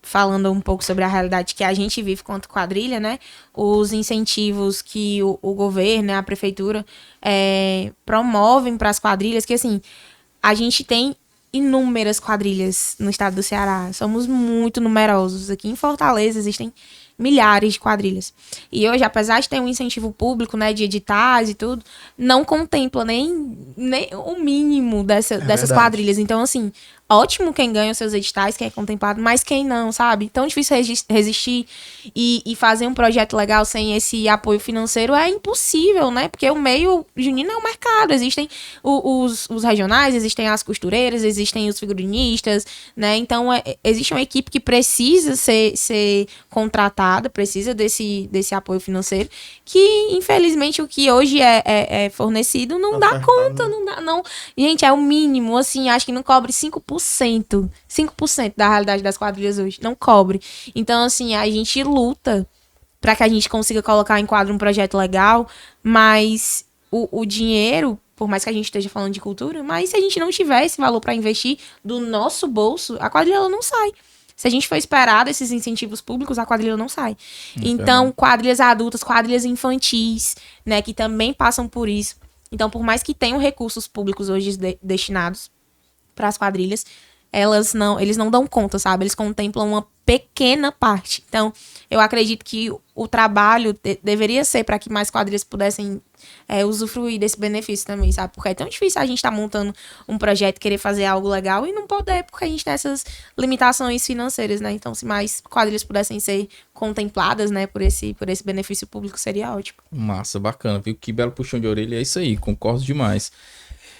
falando um pouco sobre a realidade que a gente vive quanto quadrilha, né? Os incentivos que o governo, né, a prefeitura, promovem para as quadrilhas, que assim, a gente tem inúmeras quadrilhas no estado do Ceará. Somos muito numerosos. Aqui em Fortaleza existem milhares de quadrilhas. E hoje, apesar de ter um incentivo público, né, de editais e tudo, não contempla nem o mínimo dessas quadrilhas. Então, assim, ótimo quem ganha os seus editais, quem é contemplado, mas quem não, sabe? Tão difícil resistir e fazer um projeto legal sem esse apoio financeiro é impossível, né? Porque o meio junino é o mercado. Existem os regionais, existem as costureiras, existem os figurinistas, né? Então, existe uma equipe que precisa ser contratada, precisa desse apoio financeiro, que, infelizmente, o que hoje é fornecido não dá conta, não dá, não. Gente, é o mínimo, assim, acho que não cobre 5% da realidade das quadrilhas hoje, não cobre. Então, assim, a gente luta para que a gente consiga colocar em quadro um projeto legal, mas o dinheiro, por mais que a gente esteja falando de cultura, mas se a gente não tiver esse valor para investir do nosso bolso, a quadrilha ela não sai. Se a gente for esperar desses incentivos públicos, a quadrilha não sai. Então, quadrilhas adultas, quadrilhas infantis, né, que também passam por isso. Então, por mais que tenham recursos públicos hoje destinados para as quadrilhas, eles não dão conta, sabe? Eles contemplam uma pequena parte. Então, eu acredito que o trabalho deveria ser para que mais quadrilhas pudessem usufruir desse benefício também, sabe? Porque é tão difícil a gente estar montando um projeto, querer fazer algo legal e não poder, porque a gente tem essas limitações financeiras, né? Então, se mais quadrilhas pudessem ser contempladas, né, por esse benefício público, seria ótimo. Massa, bacana, viu? Que belo puxão de orelha, é isso aí, concordo demais.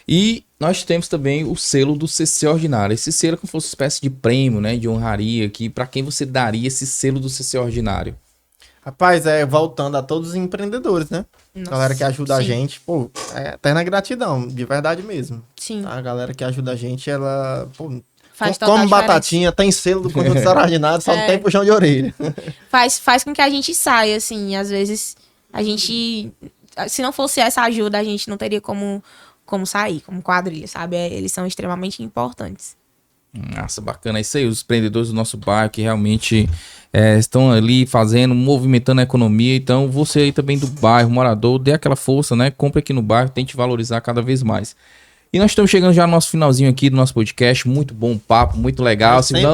E nós temos também o selo do CC Ordinário. Esse selo é como se fosse uma espécie de prêmio, né, de honraria, que para quem você daria esse selo do CC Ordinário? Rapaz, voltando a todos os empreendedores, né? Nossa, Galera que ajuda a sim. gente, pô, é eterna gratidão, de verdade mesmo. Sim, Tá? A galera que ajuda a gente, ela, pô, faz total come diferença. batatinha, tem selo do Conjunto Extraordinário, só não tem puxão de orelha. Faz com que a gente saia, assim, às vezes a gente, se não fosse essa ajuda, a gente não teria como sair, como quadrilha, sabe? Eles são extremamente importantes. Nossa, bacana. É isso aí, os empreendedores do nosso bairro que realmente estão ali fazendo, movimentando a economia. Então, você aí também do bairro, morador, dê aquela força, né? Compre aqui no bairro, tente valorizar cada vez mais. E nós estamos chegando já no nosso finalzinho aqui do nosso podcast. Muito bom papo, muito legal. Sempre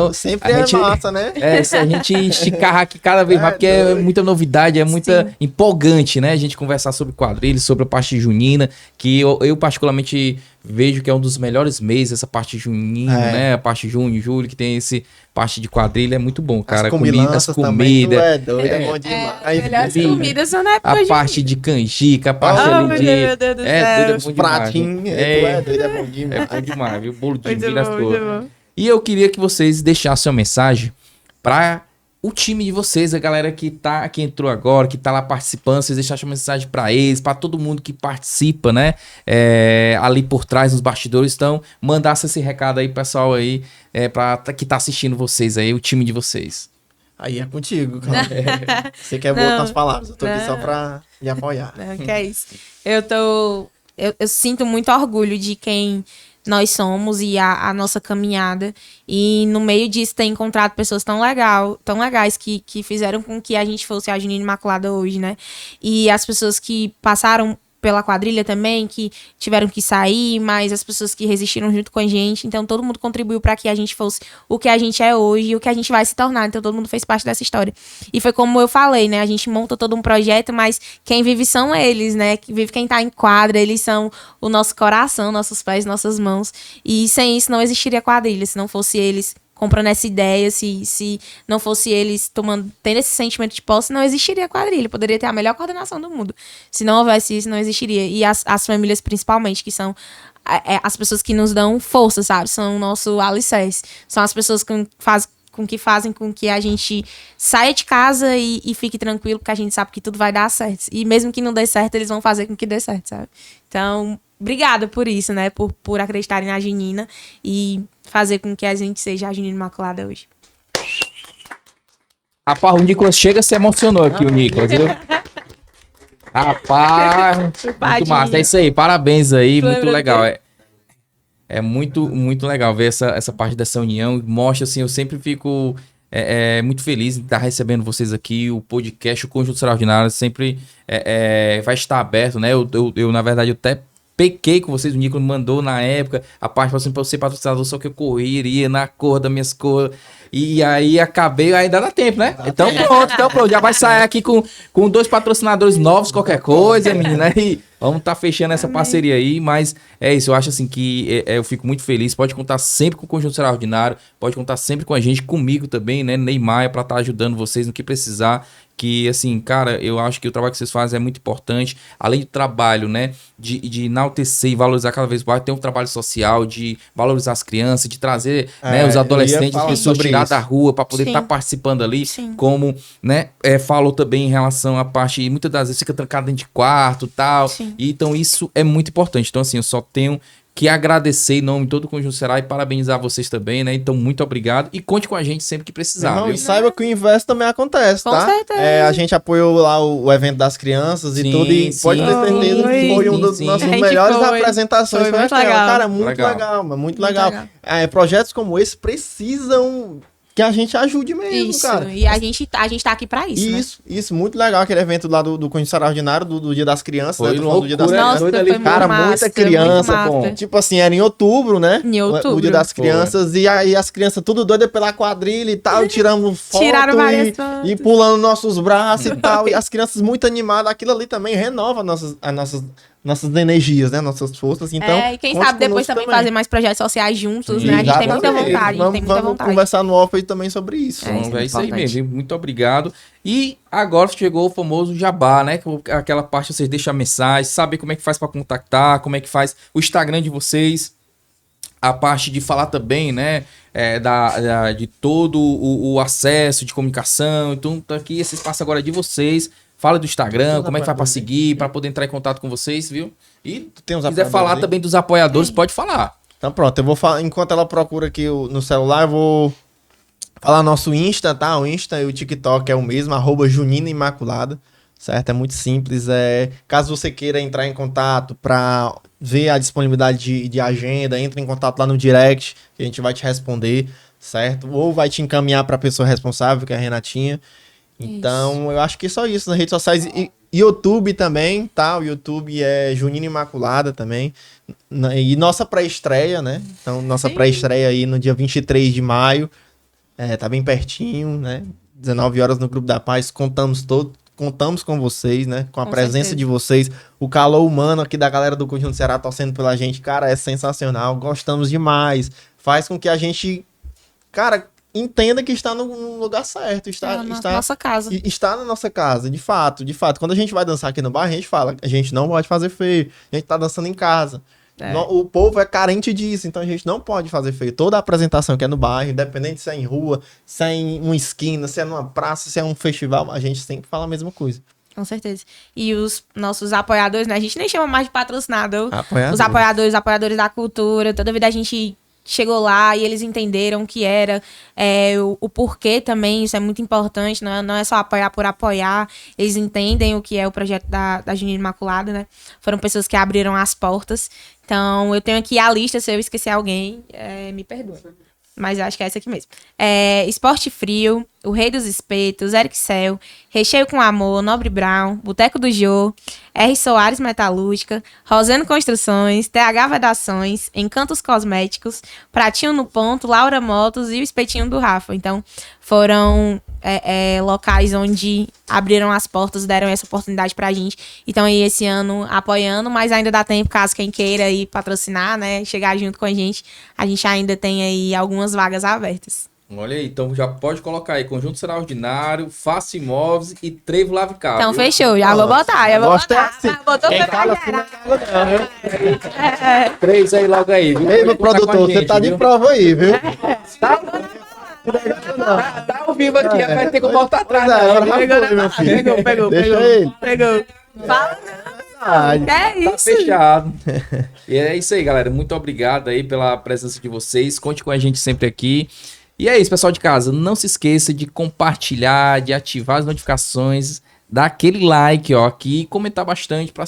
a é gente- massa, né? Se a gente esticar aqui cada vez mais, porque é muita novidade, é muita Sim. empolgante, né? A gente conversar sobre quadrilhas, sobre a parte junina, que eu particularmente vejo que é um dos melhores meses, essa parte junina, né? A parte junho, julho, que tem esse parte de quadrilha, é muito bom, cara. As comilanças também, tu é doido, é bom demais. Melhores Sim. comidas são na época A de parte de canjica, a parte Oh, ali meu de... Deus do céu. doido, é Os bom demais, pratinhos, viu? tu é doido, é bom demais. É bom demais, viu? Bolo de Muito milho, as bom, coisas. muito bom. E eu queria que vocês deixassem uma mensagem para o time de vocês, a galera que entrou agora, que tá lá participando, vocês deixassem uma mensagem para eles, para todo mundo que participa, né? Ali por trás, nos bastidores. Então, mandasse esse recado aí, pessoal aí, que tá assistindo vocês aí, o time de vocês. Aí é contigo, cara. Você que é boa com as palavras, eu tô aqui só pra me apoiar. Não, que é isso. Eu sinto muito orgulho de quem nós somos e a nossa caminhada. E no meio disso ter encontrado pessoas tão legais que fizeram com que a gente fosse a Junina Imaculada hoje, né? E as pessoas que passaram pela quadrilha também, que tiveram que sair, mas as pessoas que resistiram junto com a gente. Então, todo mundo contribuiu para que a gente fosse o que a gente é hoje e o que a gente vai se tornar. Então, todo mundo fez parte dessa história. E foi como eu falei, né? A gente monta todo um projeto, mas quem vive são eles, né? Que vive quem tá em quadra, eles são o nosso coração, nossos pés, nossas mãos. E sem isso não existiria quadrilha, se não fosse eles comprando essa ideia, se não fosse eles tendo esse sentimento de posse, não existiria quadrilha. Poderia ter a melhor coordenação do mundo. Se não houvesse isso, não existiria. E as famílias, principalmente, que são as pessoas que nos dão força, sabe? São o nosso alicerce. São as pessoas que fazem com que a gente saia de casa e fique tranquilo, porque a gente sabe que tudo vai dar certo. E mesmo que não dê certo, eles vão fazer com que dê certo, sabe? Então, obrigada por isso, né? Por acreditarem na Junina e fazer com que a gente seja a Junina Imaculada hoje. Rapaz, o Nicolas chega, se emocionou aqui, o Nicolas, viu? Rapaz, muito massa. É isso aí, parabéns aí, muito legal. É muito, muito legal ver essa parte dessa união. Mostra, assim, eu sempre fico muito feliz em estar recebendo vocês aqui. O podcast, o Conjunto Extraordinário, sempre vai estar aberto, né? Eu, na verdade, eu até pequei com vocês. O Nico me mandou na época a parte assim, pra eu ser patrocinador, só que eu correria na cor das minhas cores. E aí acabei, ainda dá tempo, né? Então pronto, já vai sair aqui com 2 patrocinadores novos, qualquer coisa, menina. E vamos estar fechando essa parceria aí, mas é isso, eu acho assim que eu fico muito feliz. Pode contar sempre com o Conjunto Extraordinário, pode contar sempre com a gente, comigo também, né? Neymar, pra estar ajudando vocês no que precisar. Que, assim, cara, eu acho que o trabalho que vocês fazem é muito importante. Além do trabalho, né, de enaltecer e valorizar cada vez mais, tem um trabalho social, de valorizar as crianças, de trazer né, os adolescentes, as pessoas tirar da rua para poder estar participando ali. Sim. Como, né, falou também em relação à parte, muitas das vezes fica trancado dentro de quarto e tal. Sim. E, então, isso é muito importante. Então, assim, eu só tenho que agradecer em nome de todo o Conjunto Será e parabenizar vocês também, né? Então, muito obrigado. E conte com a gente sempre que precisar, Não, viu? e saiba que o inverso também acontece, Com tá? certeza. A gente apoiou lá o evento das crianças e Sim, tudo, e sim. pode ter certeza que foi um dos Sim, nossos sim. melhores Foi. apresentações. Foi muito aquela. legal. Cara, muito Legal. legal, mas muito Muito legal. legal. Projetos como esse precisam que a gente ajude mesmo, Isso, cara. e a gente tá aqui pra isso, né? Isso, muito legal. Aquele evento lá do Conjunto Extraordinário, do Dia das Crianças, Foi né? Tô falando do Dia das loucura, Crianças. Nossa, doido ali. foi Cara, muito muita massa, criança, muito massa. Tipo assim, era em outubro, né? Em outubro. O Dia das Crianças. E aí as crianças tudo doidas pela quadrilha e tal, tirando foto Tiraram várias e fotos. pulando nossos braços e tal. E as crianças muito animadas. Aquilo ali também renova nossas energias, né? Nossas forças. Então, E quem conte sabe depois conosco também fazer mais projetos sociais juntos, né? A gente tem muita Exatamente. vontade, Vamos conversar no off aí também sobre isso. É, Então, é isso aí importante. mesmo. Muito obrigado. E agora chegou o famoso jabá, né? Aquela parte vocês deixam a mensagem, saber como é que faz pra contactar, como é que faz o Instagram de vocês. a parte de falar também, né, de todo o acesso de comunicação. Então, tá aqui esse espaço agora é de vocês. Fala do Instagram, como é que faz pra seguir, pra poder entrar em contato com vocês, viu? E Tem uns se quiser falar aí? também dos apoiadores, pode falar. Então pronto, eu vou falar, enquanto ela procura aqui no celular, eu vou falar nosso Insta, tá? O Insta e o TikTok é o mesmo, @Junina Imaculada, certo? É muito simples. Caso você queira entrar em contato para ver a disponibilidade de agenda, entre em contato lá no direct, que a gente vai te responder, certo? Ou vai te encaminhar para a pessoa responsável, que é a Renatinha. Então, eu acho que é só isso nas redes sociais. E YouTube também, tá? O YouTube é Junina Imaculada também. E nossa pré-estreia, né? Então, nossa pré-estreia aí no dia 23 de maio. Tá bem pertinho, né? 19 horas no Grupo da Paz. Contamos com vocês, né? Com a presença certeza. de vocês. O calor humano aqui da galera do Conjunto Ceará torcendo pela gente. Cara, é sensacional. Gostamos demais. Faz com que a gente, cara, entenda que está no lugar certo. Está nossa casa. Está na nossa casa, de fato, de fato. Quando a gente vai dançar aqui no bar, a gente fala, a gente não pode fazer feio, a gente tá dançando em casa. O povo é carente disso, então a gente não pode fazer feio. Toda a apresentação que é no bairro, independente se é em rua, se é em uma esquina, se é numa praça, se é um festival, a gente sempre fala a mesma coisa. Com certeza. E os nossos apoiadores, né? A gente nem chama mais de patrocinador. Apoiadores. Os apoiadores da cultura. Toda vida a gente chegou lá e eles entenderam o que era, o porquê também, isso é muito importante, não é só apoiar por apoiar, eles entendem o que é o projeto da Junina Imaculada, né? Foram pessoas que abriram as portas. Então, eu tenho aqui a lista, se eu esquecer alguém, me perdoe. Mas eu acho que é essa aqui mesmo. Esporte Frio, O Rei dos Espetos, Eric Cel, Recheio com Amor, Nobre Brown, Boteco do Jô, R. Soares Metalúrgica, Roseno Construções, TH Vedações, Encantos Cosméticos, Pratinho no Ponto, Laura Motos e o Espetinho do Rafa. Então, foram locais onde abriram as portas, deram essa oportunidade pra gente. Então, aí, esse ano, apoiando, mas ainda dá tempo, caso quem queira aí patrocinar, né, chegar junto com a gente ainda tem aí algumas vagas abertas. Olha aí, então já pode colocar aí Conjunto Extraordinário, Face Imóveis e Trevo Lave Carro. Então, fechou, já vou botar, Assim. Botou Quem pra fala galera. assim, Três aí logo aí, viu? Ei, meu produtor, você tá de prova aí, viu? Tá ao vivo aqui, vai ter que voltar atrás. Meu filho. Pegou. Deixa ele. Fala, Ai, que é Tá isso? fechado. E é isso aí, galera. Muito obrigado aí pela presença de vocês. Conte com a gente sempre aqui. E é isso, pessoal de casa. Não se esqueça de compartilhar, de ativar as notificações, dar aquele like, ó, aqui e comentar bastante para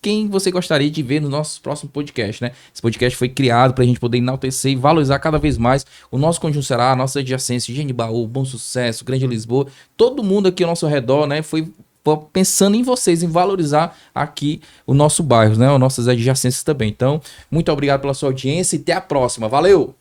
quem você gostaria de ver no nosso próximo podcast, né? Esse podcast foi criado para a gente poder enaltecer e valorizar cada vez mais o nosso Conjunto Ceará, a nossa adjacência, Genibaú, Bom Sucesso, Grande Lisboa, todo mundo aqui ao nosso redor, né? Foi pensando em vocês, em valorizar aqui o nosso bairro, né? As nossas adjacências também. Então, muito obrigado pela sua audiência e até a próxima. Valeu!